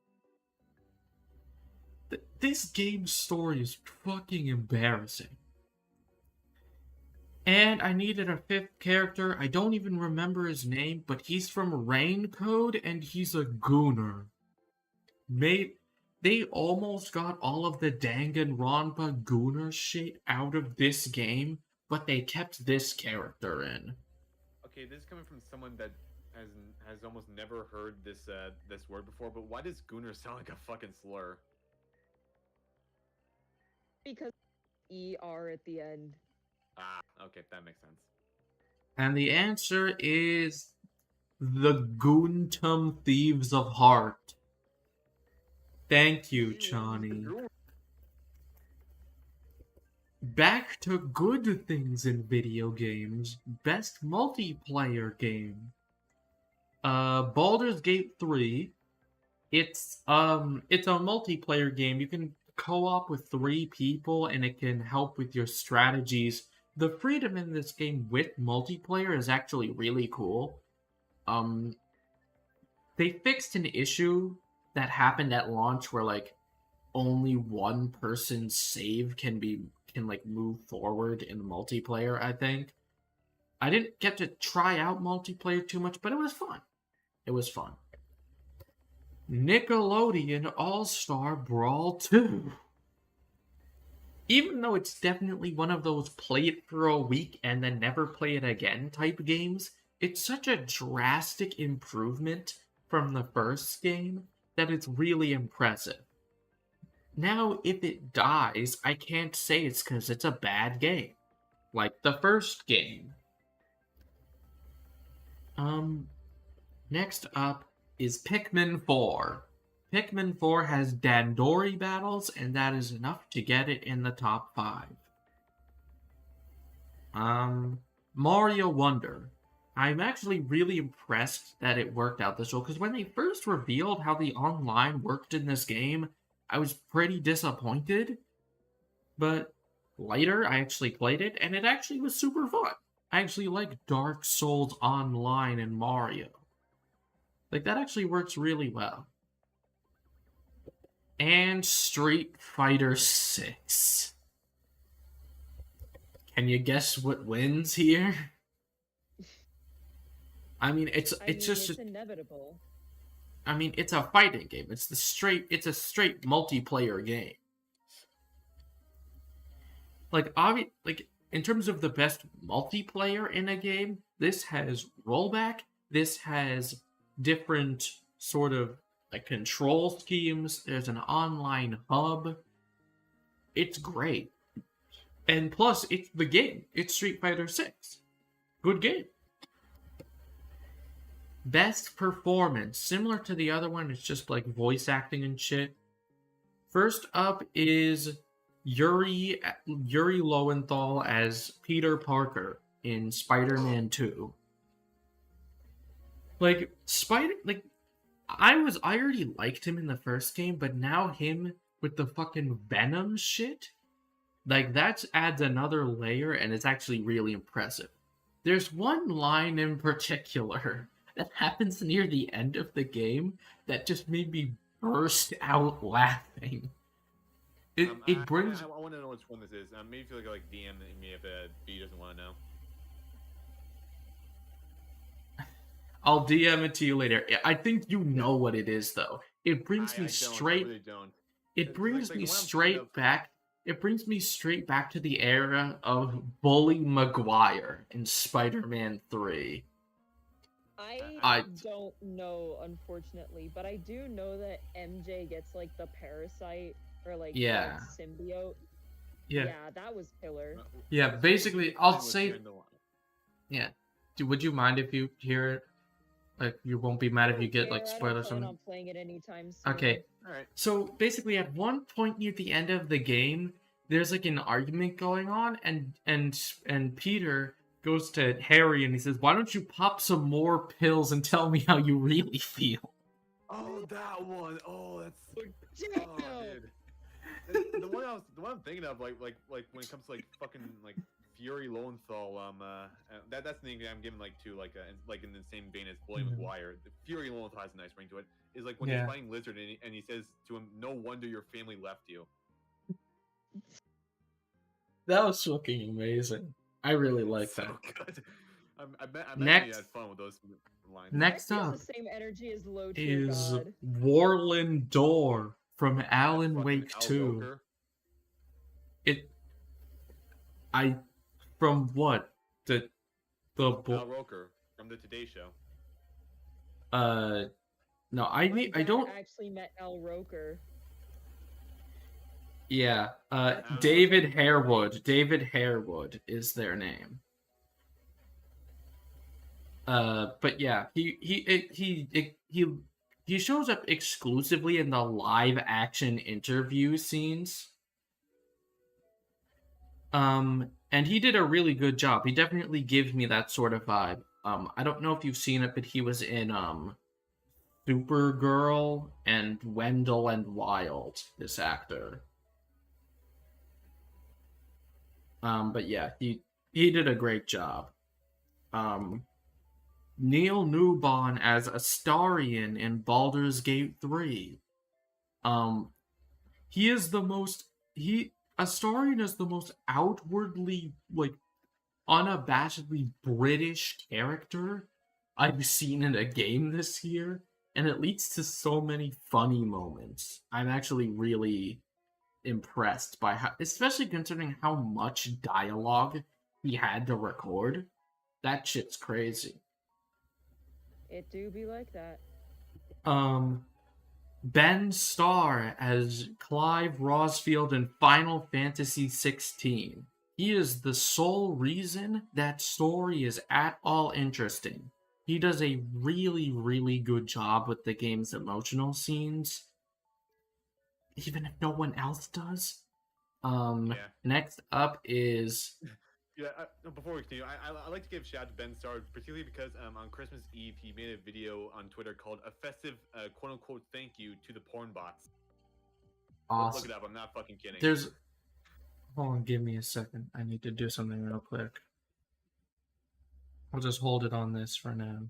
This game's story is fucking embarrassing. And I needed a fifth character. I don't even remember his name, but he's from Rain Code, and he's a gooner. They almost got all of the Danganronpa gooner shit out of this game, but they kept this character in. Okay, this is coming from someone that has almost never heard this this word before. But why does gooner sound like a fucking slur? Because ER at the end. Ah, okay, that makes sense. And the answer is the Goontum Thieves of Heart. Thank you, Chani. Back to good things in video games. Best multiplayer game. Baldur's Gate 3. It's a multiplayer game. You can co-op with 3 people and it can help with your strategies. The freedom in this game with multiplayer is actually really cool. They fixed an issue that happened at launch where like only one person's save can move forward in multiplayer, I think. I didn't get to try out multiplayer too much, but it was fun. It was fun. Nickelodeon All-Star Brawl 2. Even though it's definitely one of those play it for a week and then never play it again type games, it's such a drastic improvement from the first game that it's really impressive. Now, if it dies, I can't say it's because it's a bad game. Like the first game. Next up is Pikmin 4. Pikmin 4 has Dandori battles, and that is enough to get it in the top 5. Mario Wonder. I'm actually really impressed that it worked out this way, because when they first revealed how the online worked in this game, I was pretty disappointed. But later, I actually played it, and it actually was super fun. I actually like Dark Souls Online and Mario. Like, that actually works really well. And Street Fighter 6. Can you guess what wins here? I mean, it's inevitable. I mean, it's a fighting game. It's a straight multiplayer game. Like, in terms of the best multiplayer in a game, this has rollback. This has different sort of like control schemes. There's an online hub. It's great. And plus, it's the game. It's Street Fighter 6. Good game. Best performance. Similar to the other one, it's just like voice acting and shit. First up is Yuri Lowenthal as Peter Parker in Spider-Man 2. I already liked him in the first game, but now him with the fucking Venom shit, like that adds another layer, and it's actually really impressive. There's one line in particular that happens near the end of the game that just made me burst out laughing. It brings. I want to know which one this is. Maybe if you like DM me if B doesn't want to know. I'll DM it to you later. I think you know what it is, though. It brings me straight. I really don't. It brings me straight back. It brings me straight back to the era of Bully Maguire in Spider-Man 3. I don't know, unfortunately, but I do know that MJ gets like the parasite or like symbiote. Yeah, that was killer. Yeah, basically, I'll say. Yeah, would you mind if you hear it? Like, you won't be mad if you get like spoilers or something. I'm playing it anytime soon. Okay. All right. So basically, at one point near the end of the game, there's like an argument going on, and Peter goes to Harry and he says, "Why don't you pop some more pills and tell me how you really feel?" Oh, that one. Oh, that's. Damn. Oh, dude. The one I'm thinking of, like when it comes to like fucking like Fury Lowenthal, that's the name I'm giving like to like in the same vein as William Mhm. McGuire. The Fury Lowenthal has a nice ring to it. Is like when Yeah. he's fighting Lizard and he says to him, "No wonder your family left you." That was fucking amazing. I really like So that. good. I imagine you Next- had fun with those lines. Next He has up the same energy as Low Tier is God. Warland Door from Alan Fucking Wake Al 2. Roker. From what? The Al Roker from the Today Show. no, My I dad don't. actually met Al Roker. Yeah, Alan David Roker. Harewood. David Harewood is their name. But yeah, he shows up exclusively in the live action interview scenes. And he did a really good job. He definitely gives me that sort of vibe. I don't know if you've seen it, but he was in Supergirl and Wendell and Wild, this actor. But yeah, he did a great job. Neil Newbon as Astarion in Baldur's Gate 3. Astarion is the most outwardly, like, unabashedly British character I've seen in a game this year, and it leads to so many funny moments. I'm actually really impressed by how, especially considering how much dialogue he had to record. That shit's crazy. It do be like that. Ben Starr as Clive Rosfield in Final Fantasy XVI. He is the sole reason that story is at all interesting. He does a really, really good job with the game's emotional scenes, even if no one else does. Yeah. Next up is Yeah, before we continue, I like to give shout out to Ben Starr, particularly because on Christmas Eve he made a video on Twitter called "A Festive Quote Unquote Thank You to the Porn Bots." awesome. Look it up. I'm not fucking kidding. Hold on, give me a second. I need to do something real quick. I'll just hold it on this for now.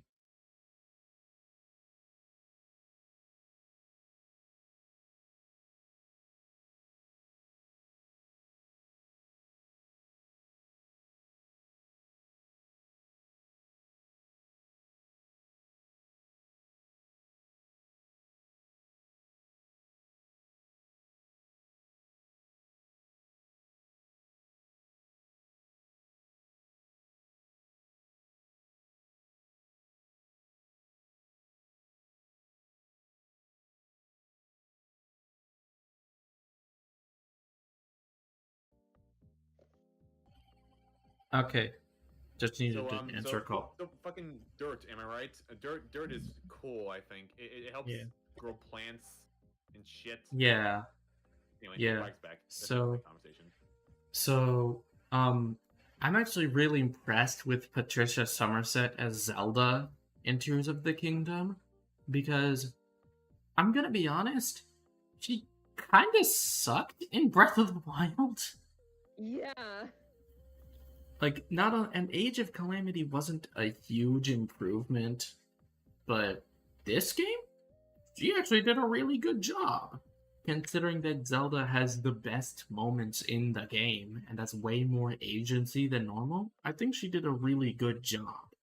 Okay. Just needed to answer a call. So fucking dirt, am I right? Dirt is cool. I think it helps Yeah. grow plants and shit. Yeah. Anyway, Yeah. back. That's So- another conversation. So, I'm actually really impressed with Patricia Somerset as Zelda in Tears of the Kingdom, because I'm gonna be honest, she kind of sucked in Breath of the Wild. Yeah. Like, an Age of Calamity wasn't a huge improvement, but this game, she actually did a really good job. Considering that Zelda has the best moments in the game and has way more agency than normal, I think she did a really good job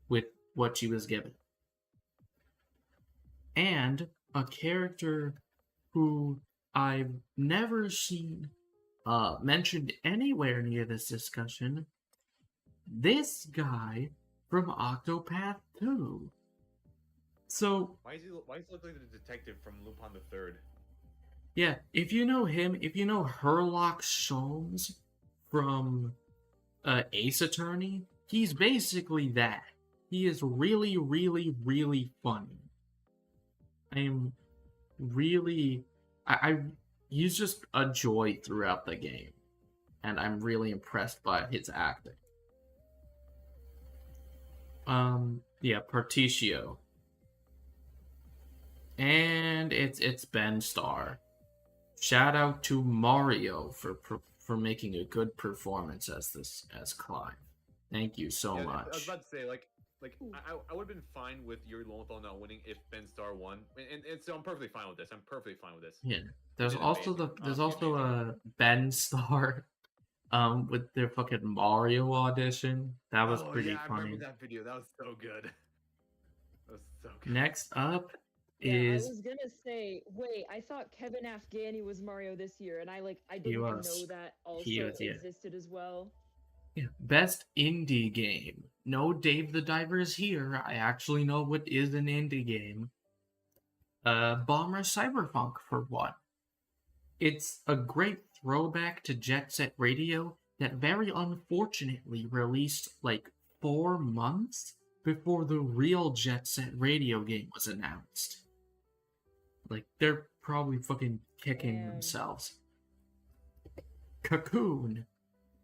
with what she was given. And a character who I've never seen mentioned anywhere near this discussion, this guy from Octopath 2. So, Why does he look like the detective from Lupin the Third? yeah, if you know him, if you know Herlock Sholmes from Ace Attorney, he's basically that. He is really, really, really funny. I'm really... he's just a joy throughout the game, and I'm really impressed by his acting. Yeah, Particio. And it's Ben Starr. Shout out to Mario for making a good performance as Clive. Thank you so Yeah, I was much. about to say, I would have been fine with Yuri Lowenthal not winning if Ben Starr won, and so I'm perfectly fine with this. I'm perfectly fine with this. Yeah. He There's did also amazing. there's He also amazing. Ben Starr with their fucking Mario audition. That was Oh pretty yeah, I remember funny. that video. That was so good. That was so good. Next up Yeah, I is was gonna say, wait, I thought Kevin Afghani was Mario this year, and I he didn't even know was that he also was yeah. existed as well. Yeah. Best indie game. No Dave the Diver is here. I actually know what is an indie game. Bomber Cyberpunk for one. It's a great throwback to Jet Set Radio that very unfortunately released like 4 months before the real Jet Set Radio game was announced. Like, they're probably fucking kicking Damn. themselves. Cocoon.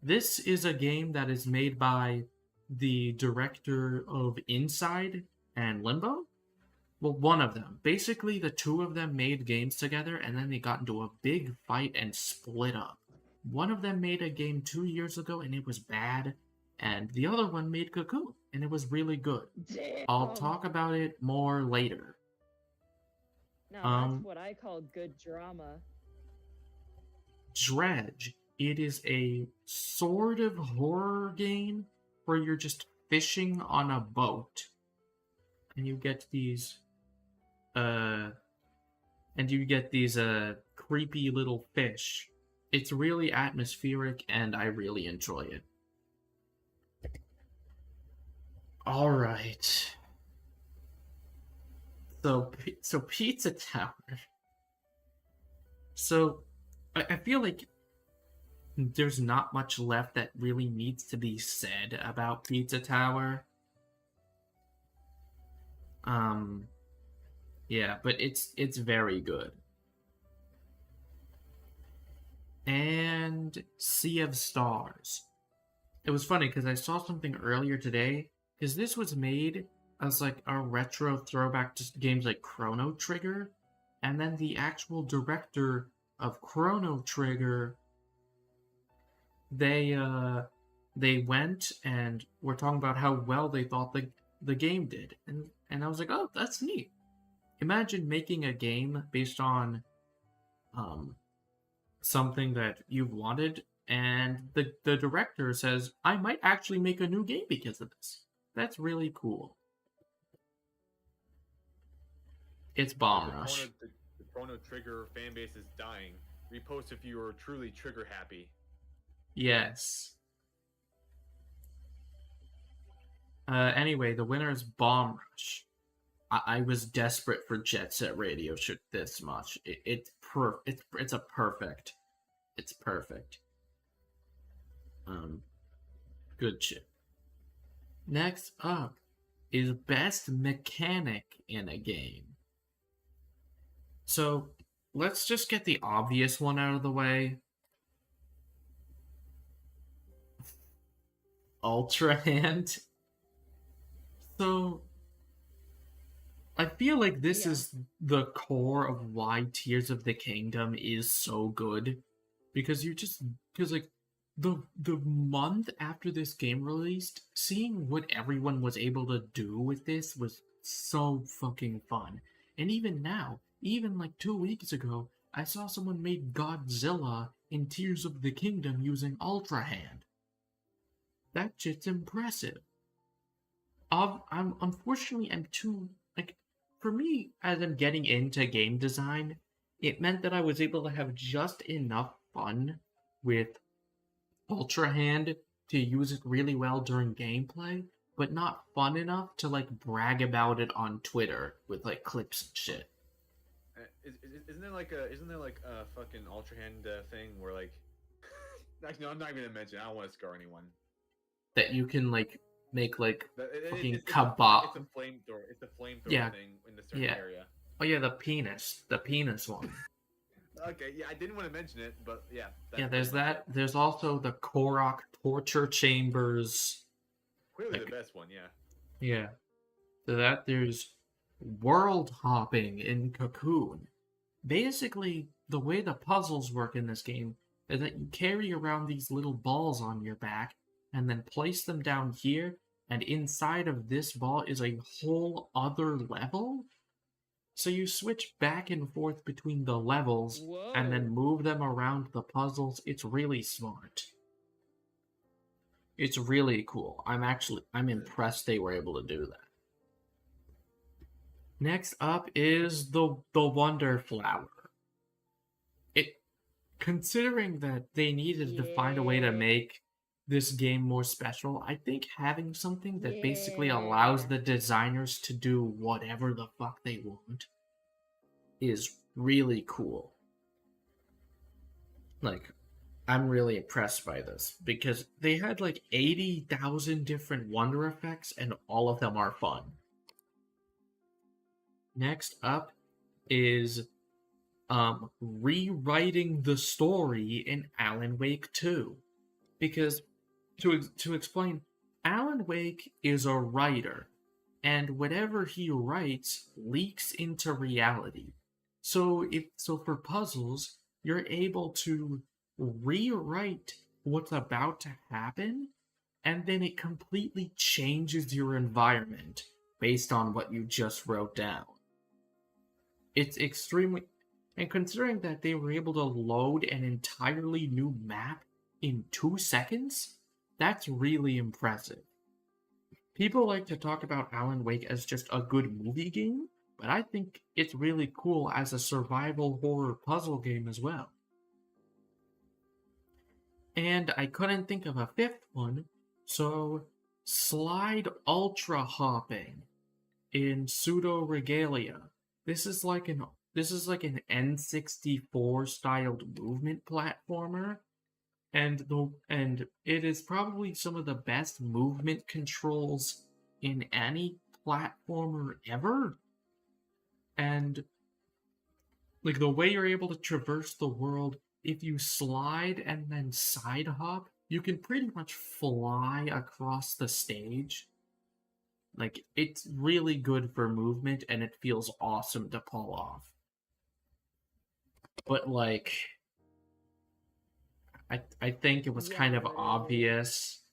This is a game that is made by the director of Inside and Limbo. Well, one of them. Basically, the two of them made games together, and then they got into a big fight and split up. One of them made a game 2 years ago, and it was bad, and the other one made Cocoon, and it was really good. Damn. I'll talk about it more later. Now that's what I call good drama. Dredge. It is a sort of horror game where you're just fishing on a boat, and you get these creepy little fish. It's really atmospheric, and I really enjoy it. All right. So Pizza Tower. So I feel like there's not much left that really needs to be said about Pizza Tower. Yeah, but it's very good. And Sea of Stars. It was funny because I saw something earlier today, because this was made as like a retro throwback to games like Chrono Trigger, and then the actual director of Chrono Trigger, they went and were talking about how well they thought the game did, and I was like, oh, that's neat. Imagine making a game based on something that you've wanted, and the director says, I might actually make a new game because of this. That's really cool. It's Bomb Rush. The Chrono Trigger fan base is dying. Repost if you are truly trigger happy. Yes. Anyway, the winner is Bomb Rush. I was desperate for Jet Set Radio shit this much. It's a perfect. It's perfect. Good shit. Next up is best mechanic in a game. So let's just get the obvious one out of the way. Ultra Hand. So I feel like this is the core of why Tears of the Kingdom is so good, because like the month after this game released, seeing what everyone was able to do with this was so fucking fun. And even now, even like 2 weeks ago, I saw someone made Godzilla in Tears of the Kingdom using Ultra Hand. That shit's impressive. I'm too, like, for me, as I'm getting into game design, it meant that I was able to have just enough fun with Ultra Hand to use it really well during gameplay, but not fun enough to, like, brag about it on Twitter with, like, clips and shit. Isn't there like a fucking Ultra Hand thing where, like, actually, no, I'm not even gonna mention it. I don't want to scar anyone. That you can, like, make, like, fucking it's kebab. It's a flamethrower. It's a flamethrower thing in a certain area. Oh yeah, the penis one. Okay, yeah, I didn't want to mention it, but yeah. There's that. There's also the Korok torture chambers. Clearly the best one, yeah. Yeah. So that there's world hopping in Cocoon. Basically, the way the puzzles work in this game is that you carry around these little balls on your back and then place them down here, and inside of this ball is a whole other level. So you switch back and forth between the levels and then Whoa. move them around the puzzles. It's really smart. It's really cool. I'm impressed they were able to do that. Next up is the Wonder Flower. It considering that they needed to find a way to Yeah. make this game more special, I think having something that basically allows Yeah. the designers to do whatever the fuck they want is really cool. Like, I'm really impressed by this because they had like 80,000 different wonder effects and all of them are fun. Next up is rewriting the story in Alan Wake 2. Because to explain, Alan Wake is a writer, and whatever he writes leaks into reality. So for puzzles, you're able to rewrite what's about to happen, and then it completely changes your environment based on what you just wrote down. It's extremely, and considering that they were able to load an entirely new map in 2 seconds, that's really impressive. People like to talk about Alan Wake as just a good movie game, but I think it's really cool as a survival horror puzzle game as well. And I couldn't think of a fifth one, so slide ultra hopping in Pseudo Regalia. This is like an N64 styled movement platformer, and it is probably some of the best movement controls in any platformer ever. And like the way you're able to traverse the world, if you slide and then side hop, you can pretty much fly across the stage. Like, it's really good for movement and it feels awesome to pull off. But like, I think it was Yeah, kind of literally. obvious.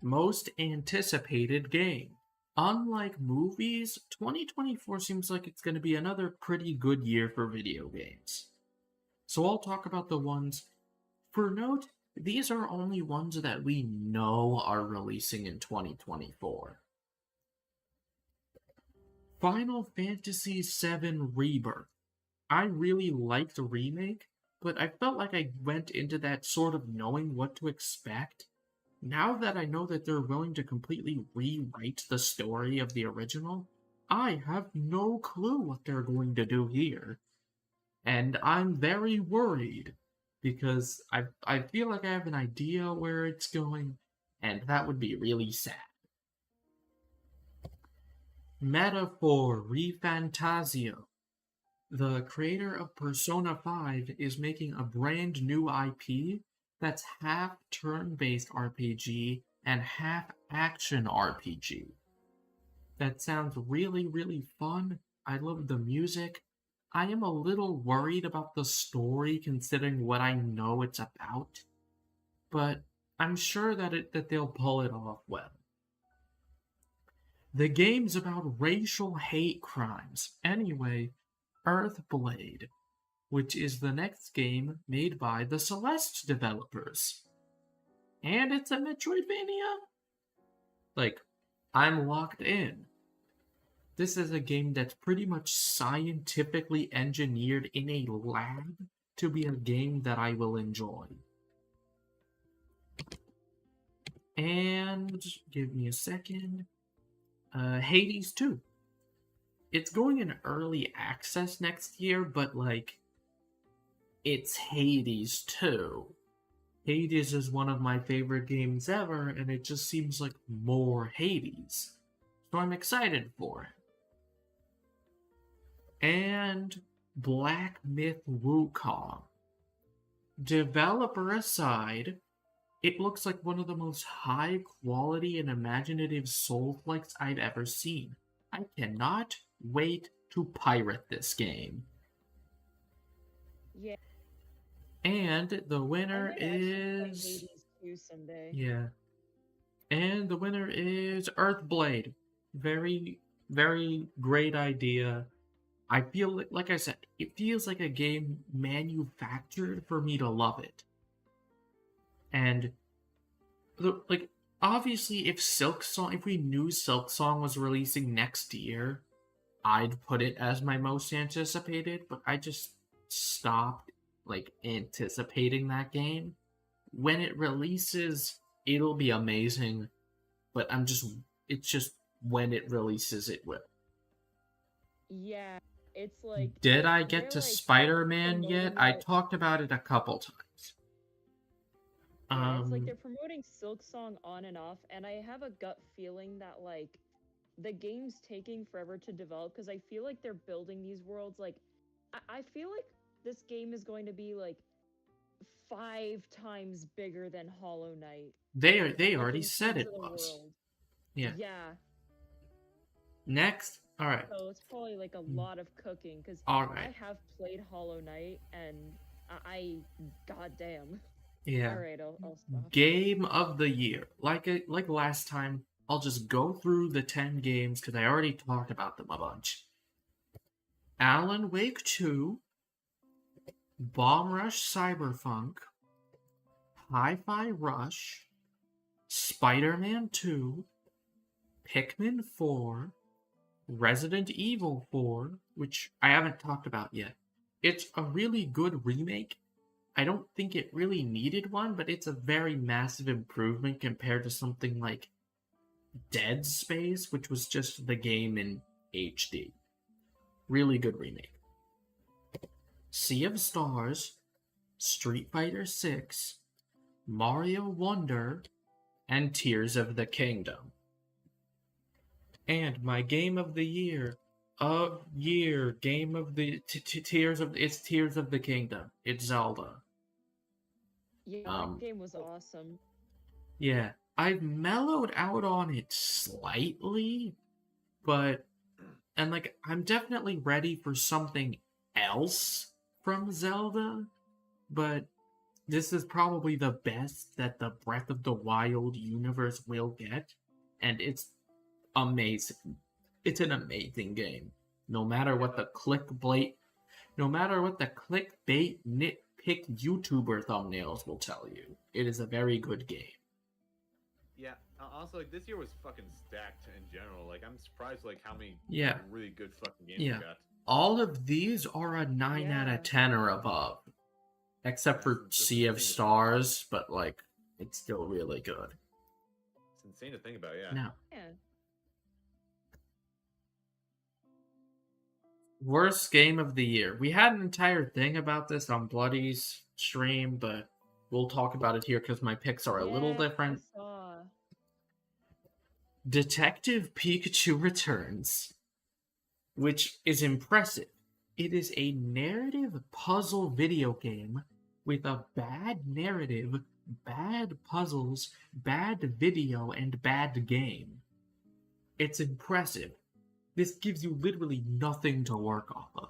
Most anticipated game. Unlike movies, 2024 seems like it's going to be another pretty good year for video games. So I'll talk about the ones. For note, these are only ones that we know are releasing in 2024. Final Fantasy VII Rebirth. I really liked the remake, but I felt like I went into that sort of knowing what to expect. Now that I know that they're willing to completely rewrite the story of the original, I have no clue what they're going to do here. And I'm very worried, because I feel like I have an idea where it's going, and that would be really sad. Metaphor ReFantasio. The creator of Persona 5 is making a brand new IP that's half turn-based RPG and half action RPG. That sounds really, really fun. I love the music. I am a little worried about the story considering what I know it's about, but I'm sure that they'll pull it off well. The game's about racial hate crimes. Anyway, Earthblade, which is the next game made by the Celeste developers. And it's a Metroidvania? Like, I'm locked in. This is a game that's pretty much scientifically engineered in a lab to be a game that I will enjoy. And give me a second. Hades 2. It's going in early access next year, but like, it's Hades 2. Hades is one of my favorite games ever, and it just seems like more Hades. So I'm excited for it. And Black Myth Wukong. Developer aside, It looks like one of the most high quality and imaginative Souls-likes I've ever seen. I cannot wait to pirate this game. Yeah, And the I winner might actually play is... Hades 2 someday. Yeah. And the winner is Earthblade. Very, very great idea. I feel like I said, it feels like a game manufactured for me to love it. And like obviously if we knew Silk Song was releasing next year, I'd put it as my most anticipated, but I just stopped like anticipating that game. When it releases, it'll be amazing, but it's just when it releases it will. Yeah, it's like Did I get they're, to like, Spider-Man yet? promoting I it. talked about it a couple times. Yeah, it's like they're promoting Silk Song on and off, and I have a gut feeling that like the game's taking forever to develop because I feel like they're building these worlds like I feel like this game is going to be like 5 times bigger than Hollow Knight. They Like already in said terms it of the was. world. Yeah. Yeah. Next, all right. So it's probably like a lot of cooking because All I right. have played Hollow Knight and I goddamn. Yeah. All right, I'll stop. Game of the year. Like last time, I'll just go through the 10 games because I already talked about them a bunch. Alan Wake 2, Bomb Rush Cyberpunk, Hi-Fi Rush, Spider-Man 2, Pikmin 4, Resident Evil 4, which I haven't talked about yet. It's a really good remake. I don't think it really needed one, but it's a very massive improvement compared to something like Dead Space, which was just the game in HD. Really good remake. Sea of Stars, Street Fighter 6, Mario Wonder, and Tears of the Kingdom. And my game of the year, game of the Tears of the Kingdom. It's Zelda. Yeah, that game was awesome. Yeah, I've mellowed out on it slightly, but I'm definitely ready for something else from Zelda, but this is probably the best that the Breath of the Wild universe will get, and it's amazing. It's an amazing game. No matter what the clickbait nitpick YouTuber thumbnails will tell you, it is a very good game. Yeah. Also, like this year was fucking stacked in general. Like I'm surprised, like how many really good fucking games we got. All of these are a 9 out of 10 or above, except for That's Sea of Stars, but like it's still really good. It's insane to think about. Yeah. Now, Yeah. worst game of the year. We had an entire thing about this on Bloody's stream, but we'll talk about it here because my picks are a little different. I saw. Detective Pikachu Returns, which is impressive. It is a narrative puzzle video game with a bad narrative, bad puzzles, bad video, and bad game. It's impressive. This gives you literally nothing to work off of.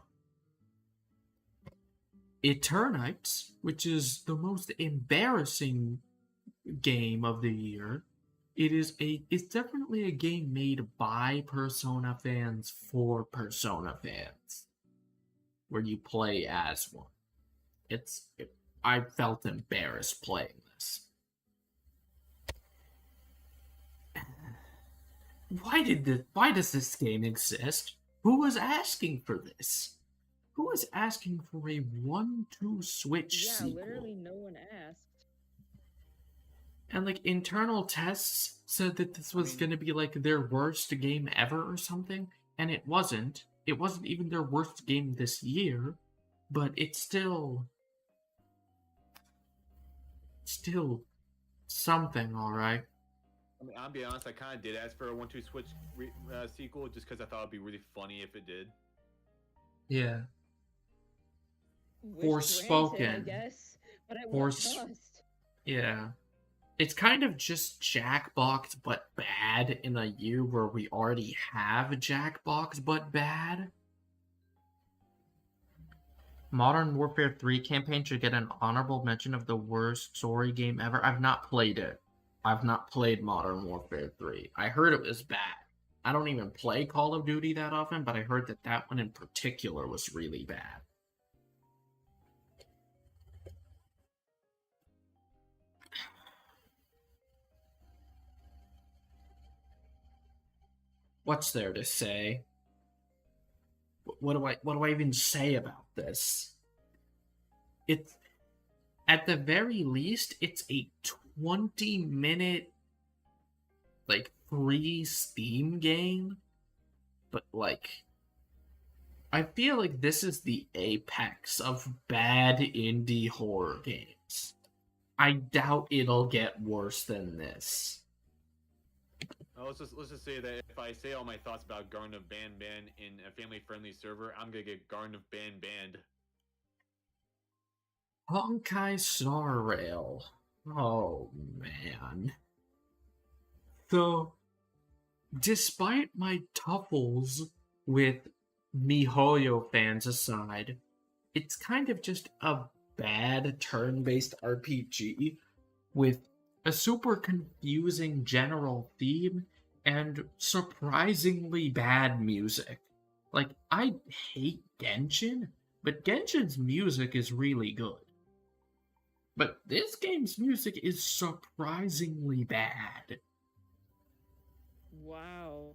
Eternites, which is the most embarrassing game of the year. It's definitely a game made by Persona fans for Persona fans, where you play as one. I felt embarrassed playing this. Why does this game exist? Who was asking for this? Who was asking for a 1-2 switch sequel? Literally no one asked. And internal tests said that this was going to be their worst game ever or something, and it wasn't. It wasn't even their worst game this year, but it's still something, all right. I mean, I'll be honest. I kind of did ask for a 1-2 switch sequel just because I thought it'd be really funny if it did. Yeah. Wish Forspoken. granted, I guess, but at what cost? Yeah. it's kind of just Jackbox but bad in a year where we already have Jackbox but bad. Modern Warfare 3 campaign should get an honorable mention of the worst story game ever. I've not played it. I've not played Modern Warfare 3. I heard it was bad. I don't even play Call of Duty that often, but I heard that that one in particular was really bad. What's there to say? What do I even say about this? It's at the very least, it's a 20-minute like free Steam game, but like I feel like this is the apex of bad indie horror games. I doubt it'll get worse than this. Let's just say that if I say all my thoughts about Garden of Ban in a family-friendly server, I'm gonna get Garden of Ban banned. Honkai Star Rail. Oh man. So, despite my tuffles with MiHoYo fans aside, it's kind of just a bad turn-based RPG with a super confusing general theme and surprisingly bad music. Like, I hate Genshin, but Genshin's music is really good. But this game's music is surprisingly bad. Wow.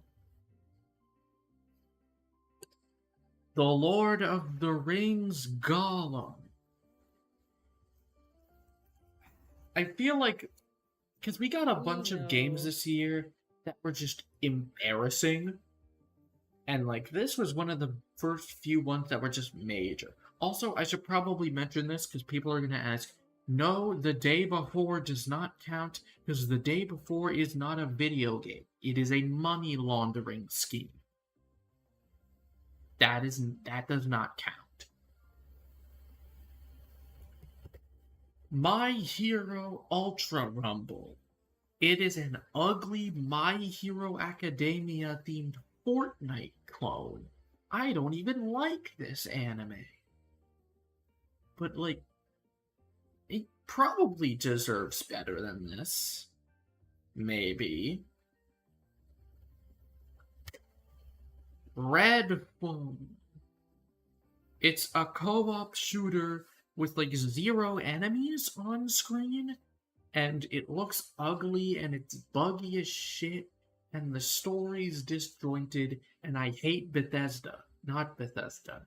The Lord of the Rings Gollum. I feel like, because we got a bunch of games this year that were just embarrassing, and like this was one of the first few ones that were just major. Also, I should probably mention this because people are going to ask, no, the day before does not count because the day before is not a video game. It is a money laundering scheme. That does not count. My Hero Ultra Rumble. It is an ugly My Hero Academia themed Fortnite clone. I don't even like this anime. But like, it probably deserves better than this. Maybe. Red Phone. It's a co-op shooter with like 0 enemies on screen, and it looks ugly and it's buggy as shit, and the story's disjointed, and I hate Bethesda. Not Bethesda.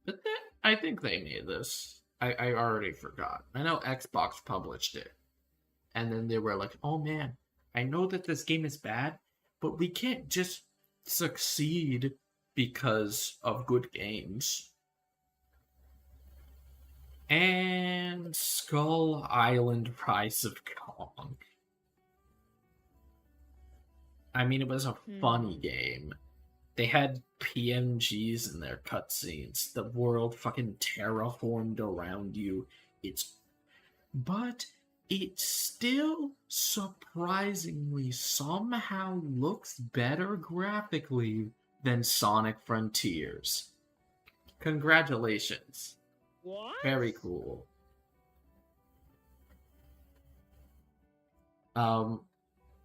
But I think they made this. I already forgot. I know Xbox published it. And then they were like, oh man, I know that this game is bad, but we can't just succeed because of good games. And Skull Island Rise of Kong. I mean, it was a funny game. They had PMGs in their cutscenes. The world fucking terraformed around you. But it still surprisingly somehow looks better graphically than Sonic Frontiers. Congratulations. What? Very cool.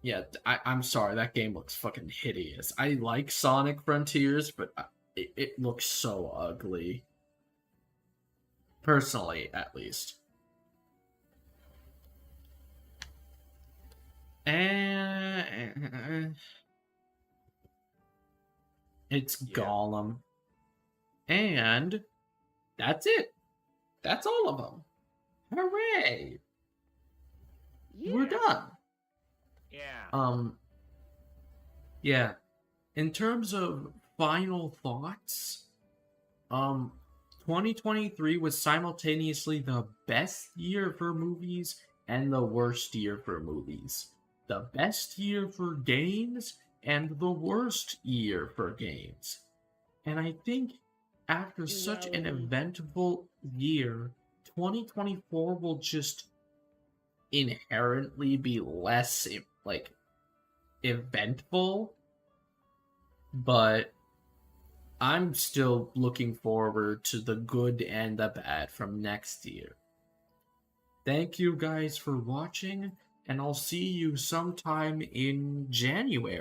Yeah, I'm sorry, that game looks fucking hideous. I like Sonic Frontiers, but it looks so ugly. Personally, at least. And it's Gollum. And that's it. That's all of them. Hooray! Yeah. We're done. Yeah. Yeah. In terms of final thoughts, 2023 was simultaneously the best year for movies and the worst year for movies. The best year for games and the worst year for games. And I think after such an eventful year, 2024 will just inherently be less like eventful, but I'm still looking forward to the good and the bad from next year. Thank you guys for watching, and I'll see you sometime in January.